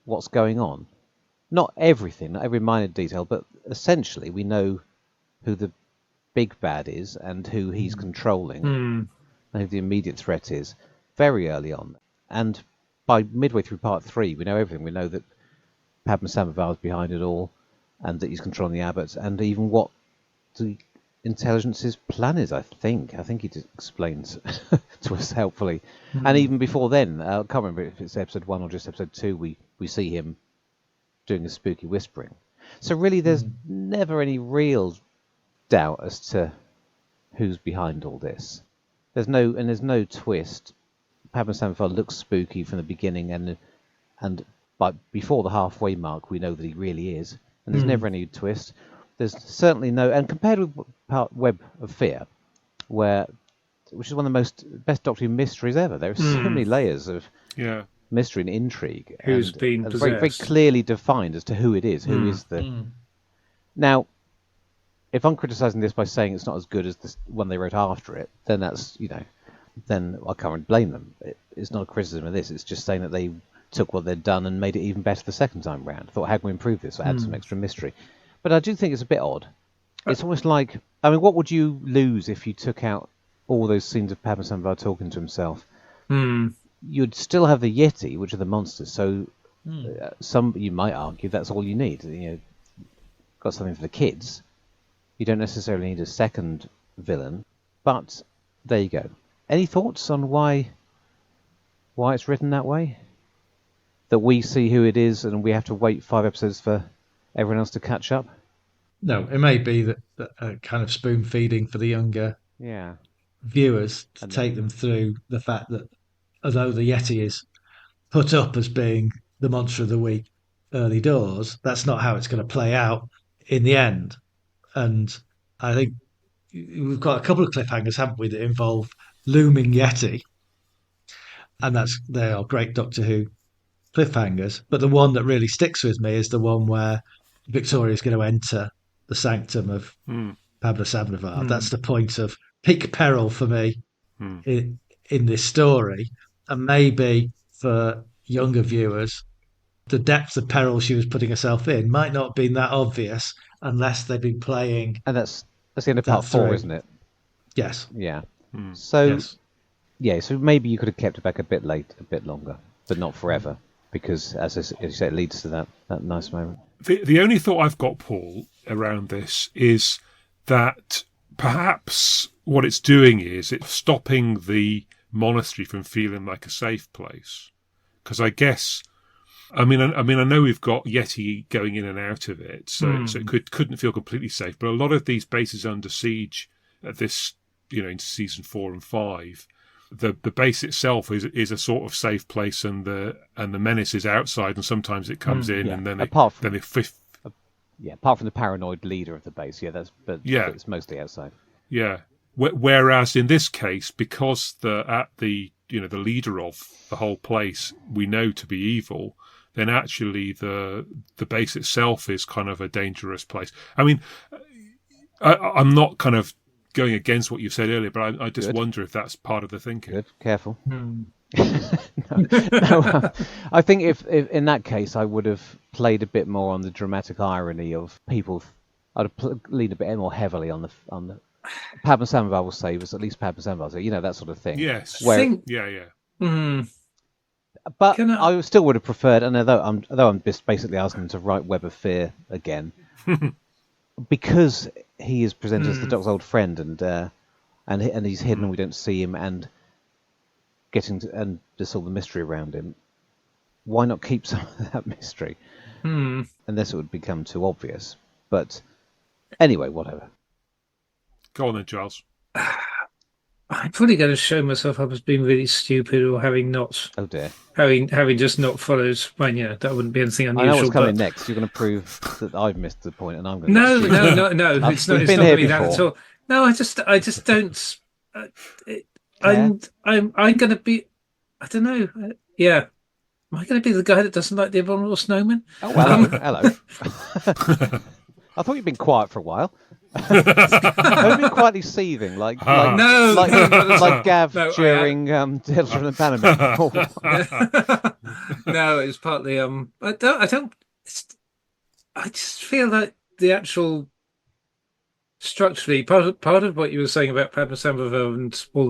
what's going on. Not everything, not every minor detail, but essentially we know who the big bad is and who he's controlling, and who the immediate threat is very early on. And by midway through part 3, we know everything. We know that Padma Samabhar's behind it all, and that he's controlling the abbots, and even what the intelligence's plan is, I think. I think he explains to us helpfully. And even before then, I can't remember if it's episode 1 or just episode 2, we see him doing a spooky whispering. So really there's never any real doubt as to who's behind all this. There's no twist. Padma Samabhar looks spooky from the beginning, and by before the halfway mark we know that he really is, and there's never any twist. There's certainly no, and compared with Web of Fear, which is one of the best Doctor Who mysteries ever, there are so many layers of mystery and intrigue. Who's been possessed? Very, very clearly defined as to who it is, who is the... Now, if I'm criticising this by saying it's not as good as the one they wrote after it, then that's, then I can't really blame them. It's not a criticism of this, it's just saying that they took what they'd done and made it even better the second time round. Thought, how can we improve this? Add some extra mystery. But I do think it's a bit odd. It's almost like, what would you lose if you took out all those scenes of Padma Samabhar talking to himself? You'd still have the Yeti, which are the monsters. So you might argue that's all you need. Got something for the kids. You don't necessarily need a second villain. But there you go. Any thoughts on why it's written that way? That we see who it is and we have to wait 5 episodes for everyone else to catch up? No, it may be that kind of spoon feeding for the younger viewers to take them through the fact that although the Yeti is put up as being the monster of the week early doors, that's not how it's going to play out in the end. And I think we've got a couple of cliffhangers, haven't we, that involve looming Yeti, and they are great Doctor Who cliffhangers. But the one that really sticks with me is the one where Victoria's going to enter the sanctum of Padma Samabhar. That's the point of peak peril for me in this story. And maybe for younger viewers, the depth of peril she was putting herself in might not have been that obvious unless they've been playing. And that's the end of part 4, isn't it? Yes. Yeah. So, so maybe you could have kept it back a bit longer, but not forever. Because, as you say, it leads to that nice moment. The only thought I've got, Paul, around this is that perhaps what it's doing is it's stopping the monastery from feeling like a safe place. Because I guess, I know we've got Yeti going in and out of it, so it couldn't feel completely safe. But a lot of these bases under siege at this, into season 4 and 5. The base itself is a sort of safe place, and the menace is outside, and sometimes it comes in, and then apart from the paranoid leader of the base, but it's mostly outside. Yeah. Whereas in this case, because the leader of the whole place we know to be evil, then actually the base itself is kind of a dangerous place. I mean, I'm not kind of going against what you said earlier, but I just wonder if that's part of the thinking. Good, careful. No, I think if in that case I would have played a bit more on the dramatic irony of people. I'd have leaned a bit more heavily on the Padma Samabhar will save us, at least Padma Samabhar, so that sort of thing. Yes. But I still would have preferred, and although I'm just basically asking them to write Web of Fear again, because he is presented as the Doctor's old friend, and he's hidden and we don't see him, and and just all the mystery around him. Why not keep some of that mystery? Unless it would become too obvious. But anyway, whatever. Go on then, Giles. I'm probably going to show myself up as being really stupid or having not, Oh dear. having just not followed. Well, yeah, that wouldn't be anything unusual. I know what's coming but next. You're going to prove that I've missed the point, and I'm going to. no, get no, stupid. no, no. I've It's not. It's been not here going to be that at before. all. No, I just don't. Uh, Care? I'm going to be. I don't know. Yeah, am I going to be the guy that doesn't like the Abominable Snowmen? Oh, well, hello. I thought you'd been quiet for a while. I've been quietly seething, like Gav during Tales from the Panama. No, it's partly I just feel like the actual structurally part of what you were saying about Padma Sambhava and all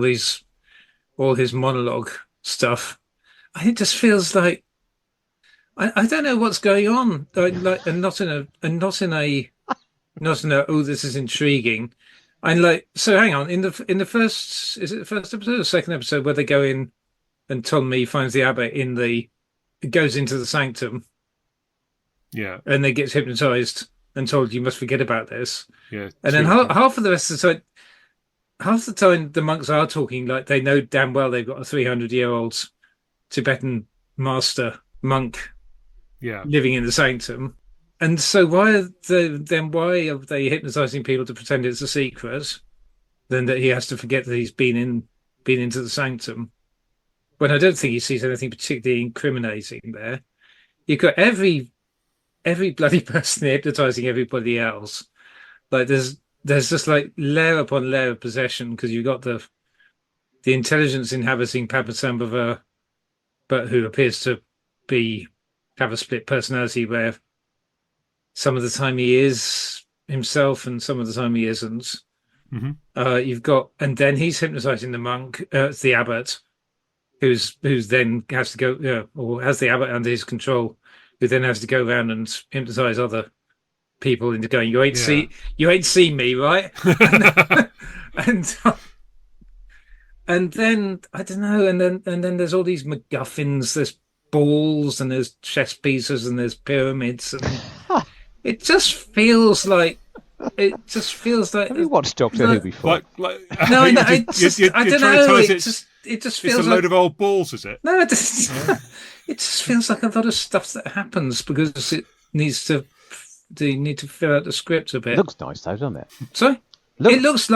his monologue stuff. It just feels like I don't know what's going on. And not in a oh, this is intriguing. And like, so hang on, in the first, is it the first episode or the second episode where they go in and Tom Mee finds the abbot goes into the sanctum. Yeah. And then gets hypnotized and told you must forget about this. Yeah. And then half of the rest of the time, half the time the monks are talking like they know damn well they've got a 300-year-old Tibetan master monk living in the sanctum. And so why are they hypnotizing people to pretend it's a secret? Then that he has to forget that he's been into the sanctum. When I don't think he sees anything particularly incriminating there. You've got every bloody person hypnotizing everybody else. Like there's just like layer upon layer of possession because you've got the intelligence inhabiting Padmasambhava, but who appears to have a split personality where some of the time he is himself and some of the time he isn't. Mm-hmm. And then he's hypnotizing the monk, the abbot, who's then has to go, or has the abbot under his control, who then has to go around and hypnotize other people into going, you ain't seen me, right? and then I don't know, and then there's all these MacGuffins, there's balls and there's chess pieces and there's pyramids and it just feels like Have you watched Doctor Who before? No, I don't know. It just feels it's a load of old balls, is it? No, it just feels like a lot of stuff that happens because it needs to. They need to fill out the script a bit. It looks nice, though, doesn't it? Sorry, it looks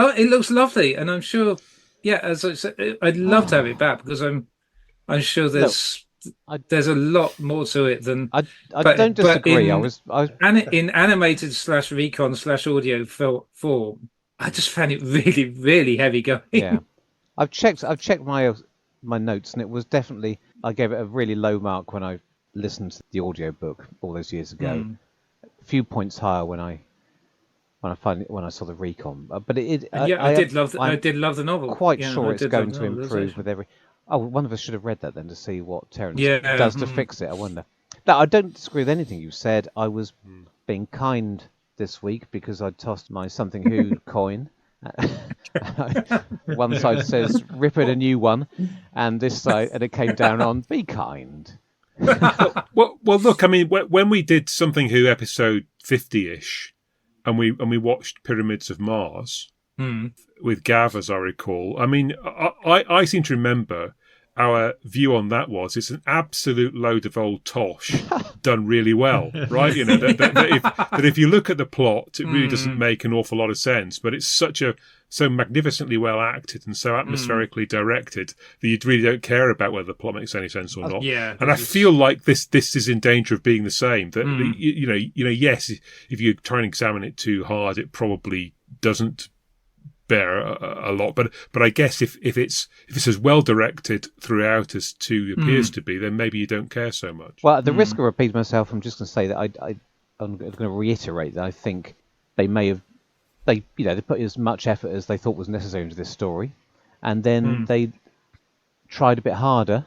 lovely, and I'm sure. Yeah, as I said, I'd love to have it back because I'm sure there's a lot more to it than. I don't disagree. In animated / recon / audio form, I just found it really, really heavy going. Yeah, I've checked my notes, and it was definitely. I gave it a really low mark when I listened to the audio book all those years ago. A few points higher when I saw the recon, but I did love the novel. Quite sure it's going to improve with every. Oh, one of us should have read that then to see what Terence does to fix it. I wonder. No, I don't disagree with anything you said. I was being kind this week because I tossed my something who coin. One side says "rip it a new one," and this side, and it came down on "be kind." well, look. I mean, when we did Something Who episode 50-ish, and we watched Pyramids of Mars with Gav, as I recall. I mean, I seem to remember our view on that was it's an absolute load of old tosh done really well, right? You know that if you look at the plot, it really doesn't make an awful lot of sense, but it's so magnificently well acted and so atmospherically directed that you really don't care about whether the plot makes any sense or not. Yeah, and I feel like this is in danger of being the same. That you know, yes, if you try and examine it too hard, it probably doesn't bear a lot. But I guess if it's as well directed throughout as 2 appears to be, then maybe you don't care so much. Well, at the risk of repeating myself, I'm just going to say that I'm going to reiterate that I think they may have. They put as much effort as they thought was necessary into this story, and then they tried a bit harder,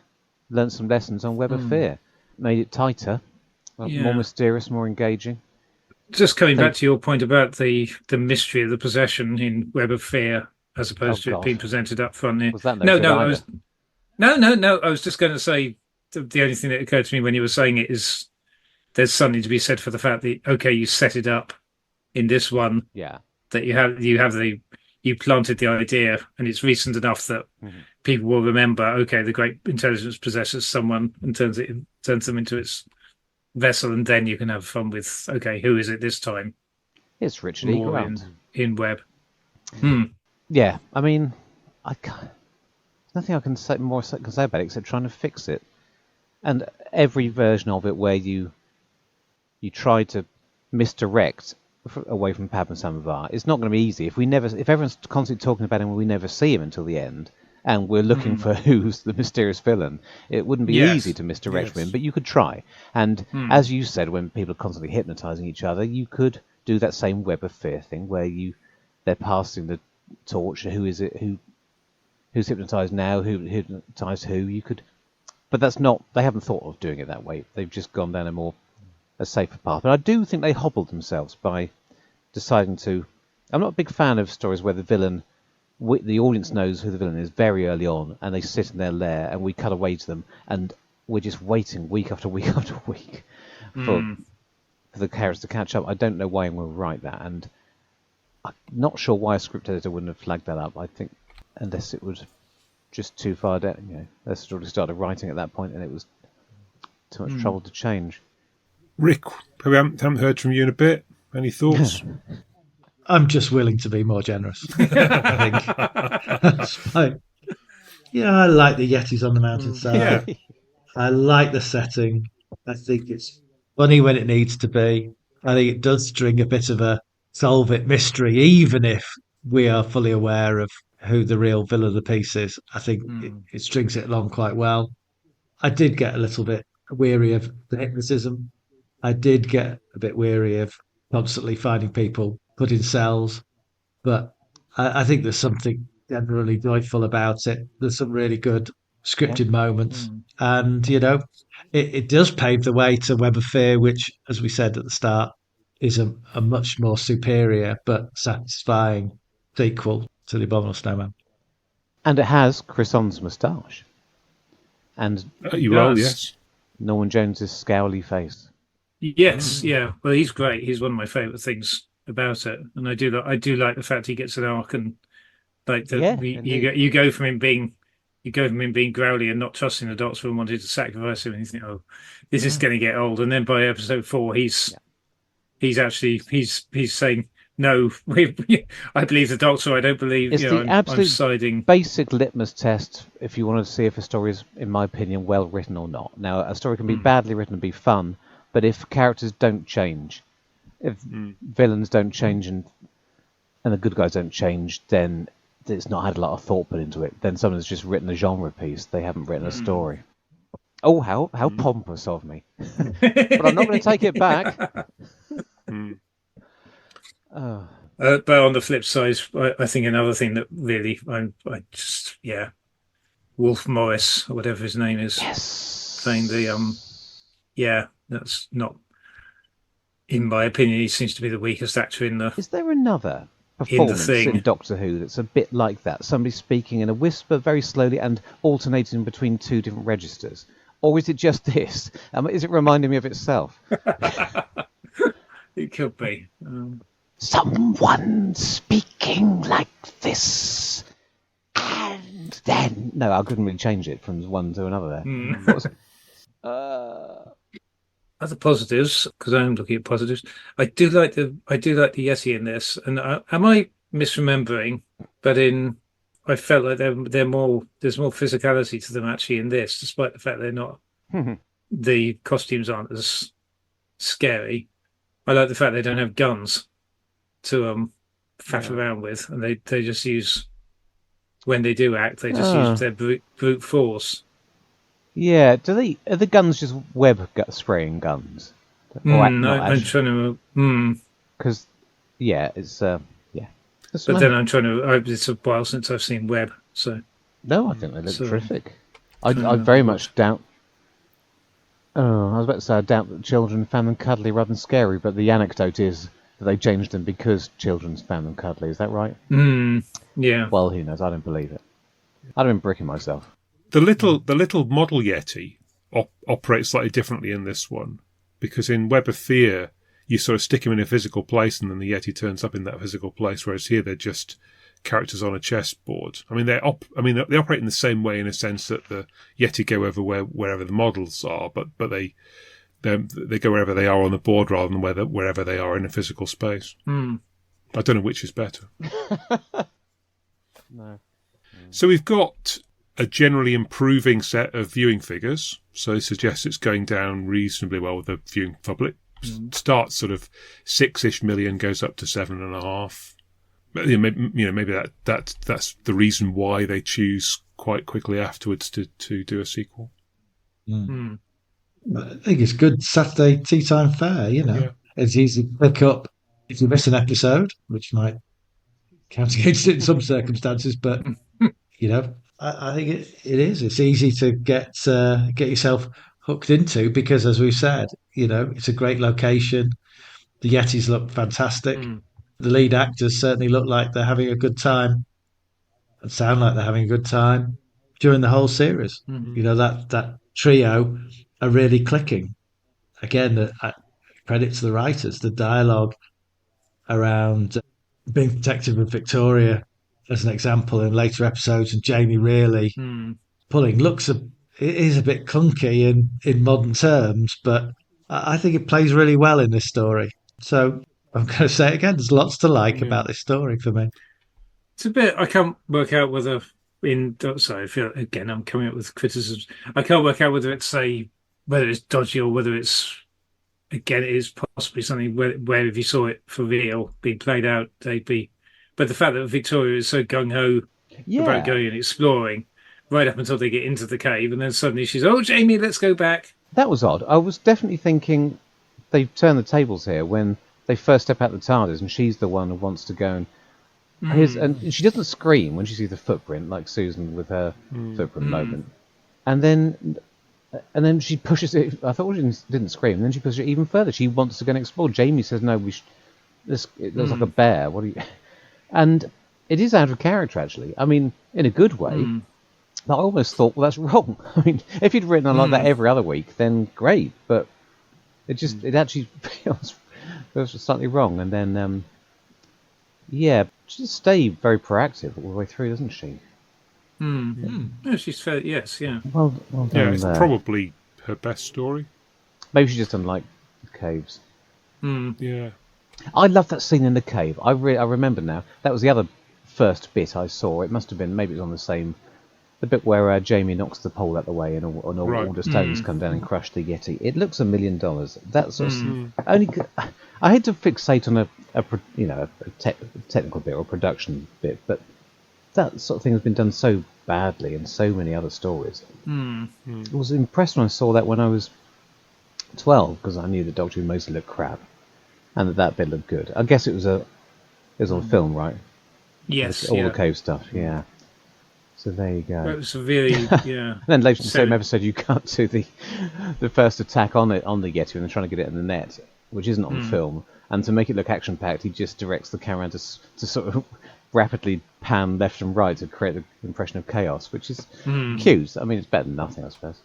learned some lessons on Web of Fear, made it tighter, more mysterious, more engaging. Just coming back to your point about the mystery of the possession in Web of Fear, as opposed to it being presented up front here. Was that No. I was just going to say the only thing that occurred to me when you were saying it is there's something to be said for the fact that you set it up in this one. Yeah. That you have you planted the idea, and it's recent enough that people will remember. Okay, the great intelligence possesses someone and turns them into its vessel, and then you can have fun with, okay, who is it this time? It's Richard E. Grant in Webb. Yeah, I mean, there's nothing I can say about it except trying to fix it. And every version of it where you try to misdirect away from Padma Samabha, it's not going to be easy. If everyone's constantly talking about him and we never see him until the end, and we're looking for who's the mysterious villain, it wouldn't be easy to misdirect him, but you could try. And as you said, when people are constantly hypnotising each other, you could do that same Web of Fear thing where they're passing the torch. Who is it? Who's hypnotised now? Who hypnotised who? You could, but that's not. They haven't thought of doing it that way. They've just gone down a safer path. But I do think they hobbled themselves by deciding to. I'm not a big fan of stories where the audience knows who the villain is very early on, and they sit in their lair, and we cut away to them, and we're just waiting week after week after week for the characters to catch up. I don't know why we'll write that, and I'm not sure why a script editor wouldn't have flagged that up. I think unless it was just too far down, unless it already started writing at that point, and it was too much trouble to change. Rick, we haven't heard from you in a bit. Any thoughts? I'm just willing to be more generous, I think. I like the Yetis on the mountainside. Yeah. I like the setting. I think it's funny when it needs to be. I think it does string a bit of a solve it mystery, even if we are fully aware of who the real villain of the piece is. I think it strings it along quite well. I did get a little bit weary of the hypnotism. I did get a bit weary of constantly finding people put in cells, but I think there's something generally joyful about it. There's some really good scripted moments, and it does pave the way to Web of Fear, which, as we said at the start, is a much more superior but satisfying sequel to The Abominable Snowman. And it has Chris On's moustache. And yes. Norman Jones's scowly face. Yes, yeah. Well, he's great. He's one of my favourite things about it, and I do like the fact he gets an arc, and like you go from him being growly and not trusting the Doctor and wanting to sacrifice him, and you think, oh, this is going to get old, and then by episode 4, he's saying, no, I believe the Doctor. I don't believe. It's the absolute I'm siding. Basic litmus test if you want to see if a story is, in my opinion, well written or not. Now, a story can be badly written and be fun, but if characters don't change, if villains don't change and the good guys don't change, then it's not had a lot of thought put into it. Then someone's just written a genre piece. They haven't written a story. Oh, how pompous of me! But I'm not going to take it back. But on the flip side, I think another thing that really, Wolf Morris, or whatever his name is, saying that's not, in my opinion, he seems to be the weakest actor in the. Is there another performance in Doctor Who that's a bit like that? Somebody speaking in a whisper very slowly and alternating between two different registers? Or is it just this? Is it reminding me of itself? It could be. Someone speaking like this. And then... No, I couldn't really change it from one to another there. Other positives, because I'm looking at positives. I do like the Yeti in this, and am I misremembering? But I felt like there's more physicality to them actually in this, despite the fact they're not. The costumes aren't as scary. I like the fact they don't have guns to faff around with, and they just use, when they do act, they just use their brute force. Yeah, are the guns just web spraying guns? I'm trying to. Because, it's But then I'm trying to. It's a while since I've seen Web, so. No, I think they look terrific. I very much doubt. Oh, I was about to say I doubt that children found them cuddly rather than scary, but the anecdote is that they changed them because children found them cuddly. Is that right? Yeah. Well, who knows? I don't believe it. I'd have been bricking myself. The little model Yeti operates slightly differently in this one, because in Web of Fear you sort of stick him in a physical place and then the Yeti turns up in that physical place, whereas here they're just characters on a chessboard. I mean, they operate in the same way in a sense that the Yeti go over wherever the models are, but they go wherever they are on the board rather than wherever they are in a physical space. I don't know which is better. No. So we've got a generally improving set of viewing figures. So it suggests it's going down reasonably well with the viewing public. Starts sort of 6-ish million, goes up to 7.5. Maybe that's the reason why they choose quite quickly afterwards to do a sequel. I think it's good Saturday tea time fare. Yeah. It's easy to pick up if you miss an episode, which might count against it in some circumstances. But I think it is. It's easy to get yourself hooked into because, as we've said, it's a great location. The Yetis look fantastic. The lead actors certainly look like they're having a good time and sound like they're having a good time during the whole series. That trio are really clicking. Again, credit to the writers. The dialogue around being protective of Victoria, as an example, in later episodes, and Jamie really pulling it is a bit clunky in modern terms, but I think it plays really well in this story. So I'm going to say it again. There's lots to like about this story for me. It's a bit. I can't work out whether again, I'm coming up with criticisms. I can't work out whether it's dodgy or whether it's, again, it is possibly something where if you saw it for real being played out, they'd be. But the fact that Victoria is so gung ho about going and exploring, right up until they get into the cave, and then suddenly she's, "Oh, Jamie, let's go back." That was odd. I was definitely thinking they've turned the tables here when they first step out the TARDIS, and she's the one who wants to go and she doesn't scream when she sees the footprint like Susan with her footprint moment, and then she pushes it. I thought she didn't scream, and then she pushes it even further. She wants to go and explore. Jamie says, "No, it looks like a bear. What do you?" And it is out of character, actually. I mean, in a good way. I almost thought, well, that's wrong. I mean, if you'd written on like that every other week, then great. But it actually feels slightly wrong. And then, she just stay very proactive all the way through, doesn't she? No, she's fair. Yes, yeah. Well done. Yeah, it's probably her best story. Maybe she just doesn't like caves. Yeah. I love that scene in the cave. I remember now. That was the other first bit I saw. It must have been, maybe it was on the bit where Jamie knocks the pole out the way and all the stones come down and crush the Yeti. It looks $1 million. That's only. I hate to fixate on a technical bit or a production bit, but that sort of thing has been done so badly in so many other stories. I was impressed when I saw that when I was 12 because I knew the Doctor Who mostly looked crap, and that bit looked good. I guess it was on film, right? Yes, all the cave stuff. Yeah. So there you go. It was really, And then later in the same episode, you cut to the first attack on the Yeti, and they're trying to get it in the net, which isn't on film. And to make it look action-packed, he just directs the camera to sort of rapidly pan left and right to create the impression of chaos, which is cute. I mean, it's better than nothing, I suppose.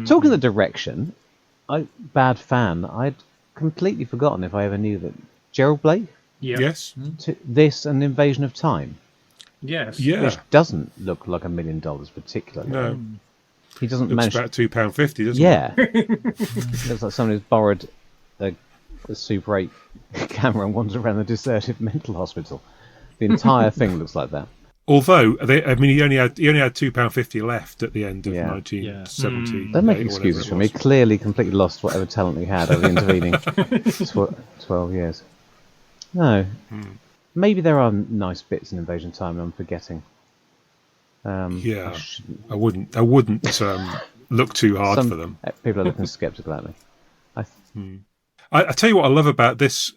Talking of the direction, bad fan, I'd completely forgotten if I ever knew that Gerald Blake. Yes. This and Invasion of Time. Yes. Yeah. Which doesn't look like $1 million particularly. No. He doesn't manage. It's about £2.50, doesn't it? Looks like somebody's borrowed a Super 8 camera and wandered around the deserted mental hospital. The entire thing looks like that. Although, he only had £2.50 left at the end of 1970. Don't make excuses for me. Clearly completely lost whatever talent he had over the intervening 12 years. No. Maybe there are nice bits in Invasion Time I'm forgetting. I wouldn't look too hard for them. People are looking sceptical at me. I tell you what I love about this.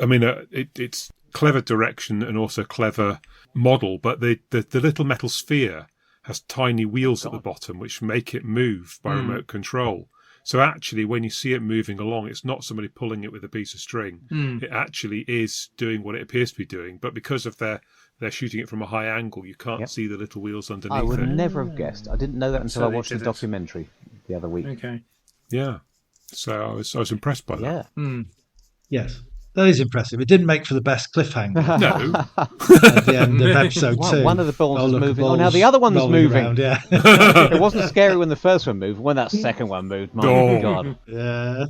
I mean, it's clever direction and also clever model, but the little metal sphere has tiny wheels at the bottom which make it move by remote control. So actually, when you see it moving along, it's not somebody pulling it with a piece of string. It actually is doing what it appears to be doing. But because of they're shooting it from a high angle, you can't see the little wheels underneath it. I would never have guessed. I didn't know that until I watched the documentary the other week. Okay. Yeah. So I was impressed by that. Yeah. Yes. That is impressive. It didn't make for the best cliffhanger. No. At the end of episode 2. One of the balls is look, moving. balls Now the other one's rolling moving. around, yeah. It wasn't scary when the first one moved. When that second one moved, my God. Yeah.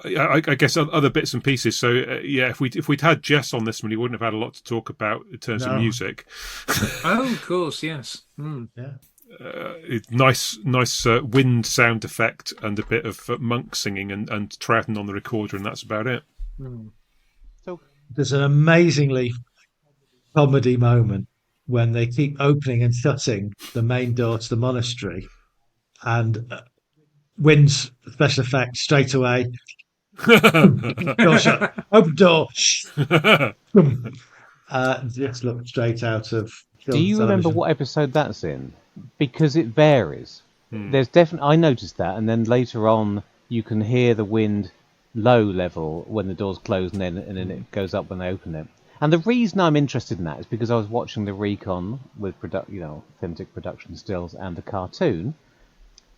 I guess other bits and pieces. So if we'd had Jess on this one, he wouldn't have had a lot to talk about in terms of music. Oh, of course, yes. Yeah. Nice wind sound effect and a bit of monk singing and Troughton on the recorder, and that's about it. So there's an amazingly comedy moment when they keep opening and shutting the main door to the monastery, and wind's special effect straight away. Door shut. Open door. Just look straight out of. Do you remember what episode that's in? Because it varies. There's definitely, I noticed that, and then later on you can hear the wind low level when the doors close, and then it goes up when they open it. And the reason I'm interested in that is because I was watching the recon with authentic production stills and the cartoon,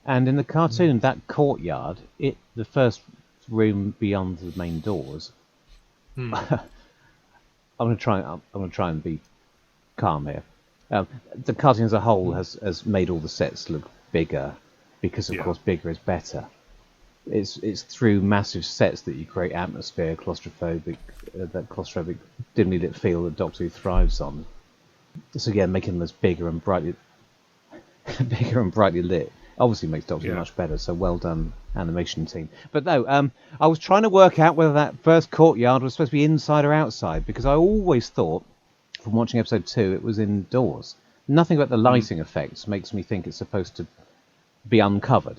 and in the cartoon that courtyard, the first room beyond the main doors. I'm going to try and be calm here. The cartoon as a whole has made all the sets look bigger because, of course, bigger is better. It's through massive sets that you create atmosphere, that claustrophobic, dimly lit feel that Doctor Who thrives on. So again, making them as bigger and brightly lit obviously makes Doctor Who much better. So well done, animation team. But no, I was trying to work out whether that first courtyard was supposed to be inside or outside, because I always thought, from watching episode 2, it was indoors. Nothing about the lighting effects makes me think it's supposed to be uncovered,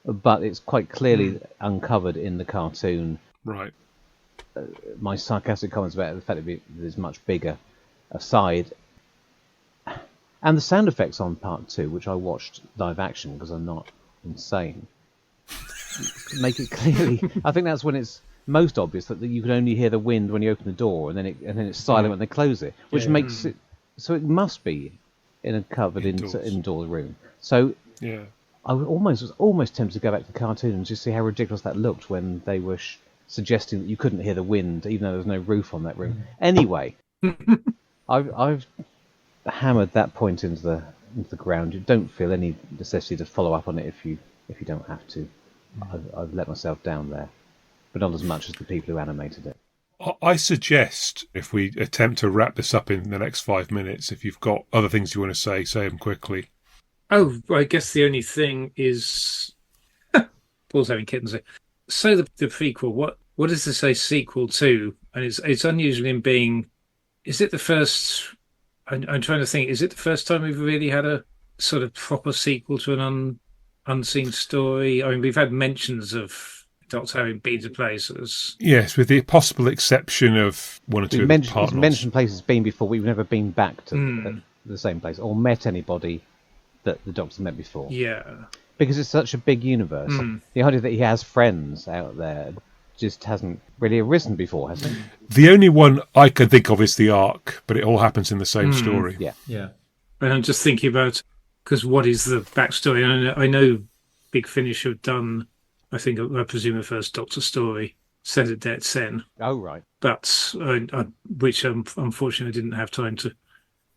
but it's quite clearly uncovered in the cartoon. Right. My sarcastic comments about the fact that it is much bigger aside, and the sound effects on part 2, which I watched live action because I'm not insane, make it clearly. I think that's when it's most obvious that you can only hear the wind when you open the door, and then it's silent when they close it, which makes it so it must be in a covered indoor room. So I was almost tempted to go back to the cartoon and just see how ridiculous that looked when they were suggesting that you couldn't hear the wind even though there was no roof on that room. Anyway, I've hammered that point into the ground. You don't feel any necessity to follow up on it if you don't have to. I've let myself down there. But not as much as the people who animated it. I suggest, if we attempt to wrap this up in the next 5 minutes, if you've got other things you want to say them quickly. Oh, I guess the only thing is... Paul's having kittens here. So the prequel, what does this say sequel to? And it's unusual in being... Is it the first... I'm trying to think, is it the first time we've really had a sort of proper sequel to an unseen story? I mean, we've had mentions of Doctor having been to places. Yes, with the possible exception of one or two of the partners. He's mentioned places been before. We've never been back to the same place or met anybody that the Doctor's met before. Yeah. Because it's such a big universe. The idea that he has friends out there just hasn't really arisen before, has it? The only one I can think of is the Ark, but it all happens in the same story. Yeah. And I'm just thinking about, because what is the backstory? And I know Big Finish have done, I presume, the first Doctor story set at Det Sen. Oh, right. But which unfortunately I didn't have time to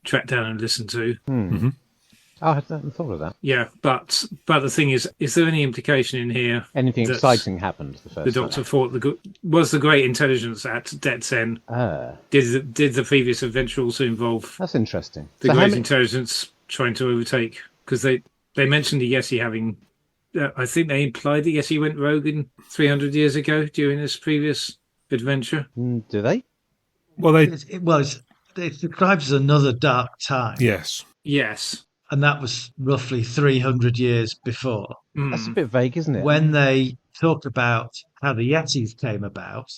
track down and listen to. Mm-hmm. I hadn't thought of that. Yeah, but the thing is there any implication in here? Anything exciting happened the first the Doctor thought was the great intelligence at Det Sen? Did the previous adventure also involve? That's interesting. The great intelligence trying to overtake, because they mentioned the Yeti having. I think they implied the Yeti went rogue in 300 years ago during this previous adventure. Do they? Well, it describes as another dark time. Yes. And that was roughly 300 years before. That's a bit vague, isn't it? When they talked about how the Yetis came about,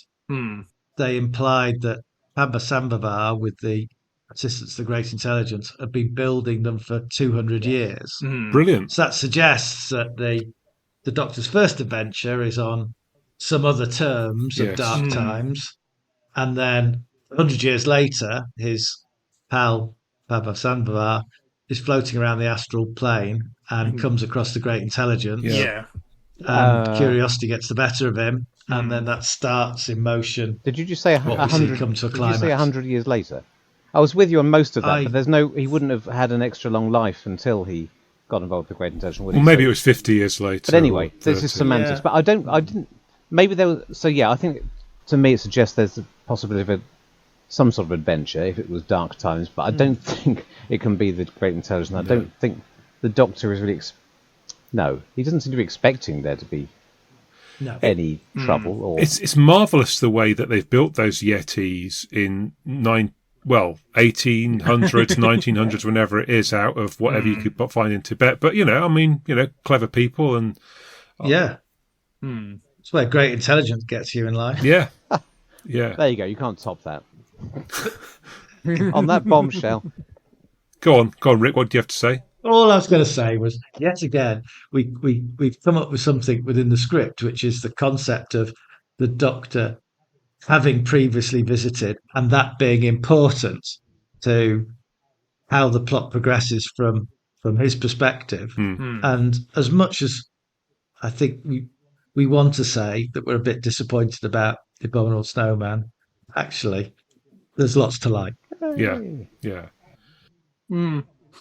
they implied that Sambhavar, with the assistance of the Great Intelligence, had been building them for 200 years. Brilliant. So that suggests that the Doctor's first adventure is on some other terms of dark times. And then 100 years later, his pal, Baba Sambhavar, is floating around the astral plane and comes across the Great Intelligence. and curiosity gets the better of him, and then that starts in motion. Did you just say what we see come to a Did climax. you say 100 years later? I was with you on most of that, I- but he wouldn't have had an extra long life until he got involved with the Great Intelligence. Would he? Well, maybe So- it was 50 years later. But anyway, or this is 30. semantics. Yeah. But I didn't. Maybe there was. So yeah, I think to me it suggests there's a possibility of some sort of adventure if it was dark times. But I don't think it can be the Great Intelligence. I don't think the Doctor is really. No, he doesn't seem to be expecting there to be any trouble. Or It's marvellous the way that they've built those Yetis in 1800s, 1900s, whenever it is, out of whatever you could find in Tibet. But, clever people and... Yeah. That's where great intelligence gets you in life. Yeah. Yeah. there you go. You can't top that. On that bombshell. Go on, Rick. What do you have to say? All I was going to say was, yet again, we've come up with something within the script, which is the concept of the Doctor having previously visited, and that being important to how the plot progresses from his perspective. And as much as I think we want to say that we're a bit disappointed about the Abominable Snowman, actually, there's lots to like. Yeah. Yeah.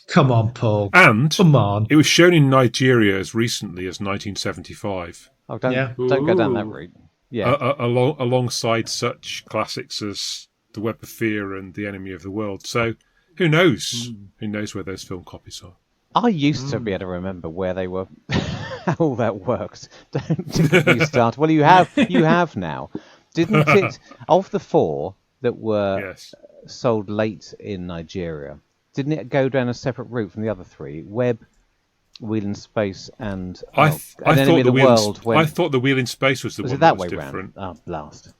Come on, Paul. And Come on. it was shown in Nigeria as recently as 1975. Oh, don't go down that route. Yeah. Alongside such classics as The Web of Fear and The Enemy of the World. So who knows? Who knows where those film copies are? I used to be able to remember where they were, how all that worked. Don't you start? Well, you have now. Didn't it? Of the 4 that were sold late in Nigeria, didn't it go down a separate route from the other 3? Web, Wheel in Space, and Enemy of the World. I thought the Wheel in Space was the one that was way different. round? Oh, blast.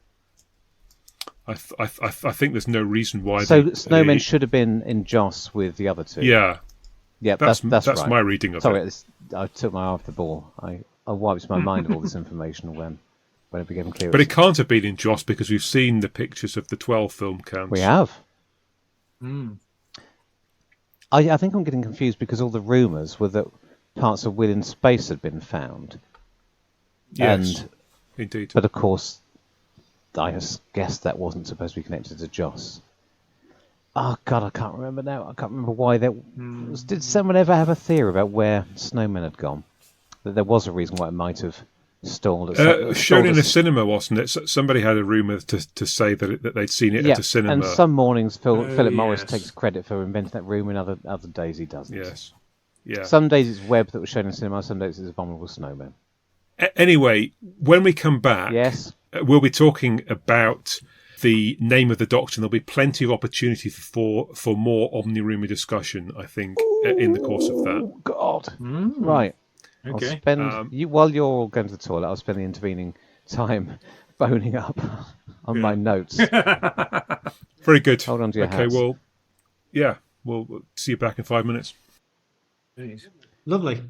I think there's no reason why. So Snowmen should have been in Joss with the other 2. Yeah. Yeah, that's right. my reading of Sorry, it. I took my eye off the ball. I wiped my mind of all this information when it became clear. But it can't have been in Joss because we've seen the pictures of the 12 film counts. We have. I think I'm getting confused because all the rumours were that parts of Will in Space had been found. Yes, indeed. But of course, I guess that wasn't supposed to be connected to Joss. Oh God, I can't remember now. I can't remember why there was. Did someone ever have a theory about where Snowmen had gone? That there was a reason why it might have stalled. Shown in a cinema, wasn't it? Somebody had a rumour to say that they'd seen it at a cinema. And some mornings Philip Morris takes credit for inventing that rumour, and other days he doesn't. Yes. Yeah. Some days it's Webb that was shown in cinema. Some days it's Abominable Snowmen. Anyway, when we come back, yes, we'll be talking about the name of the Doctor, and there'll be plenty of opportunity for more Omni-Rumour discussion, I think, in the course of that. Oh, God. Right. Okay. I'll spend, while you're all going to the toilet, I'll spend the intervening time boning up on my notes. Very good. Hold on to your hats. Okay, well, yeah, we'll see you back in 5 minutes. Lovely.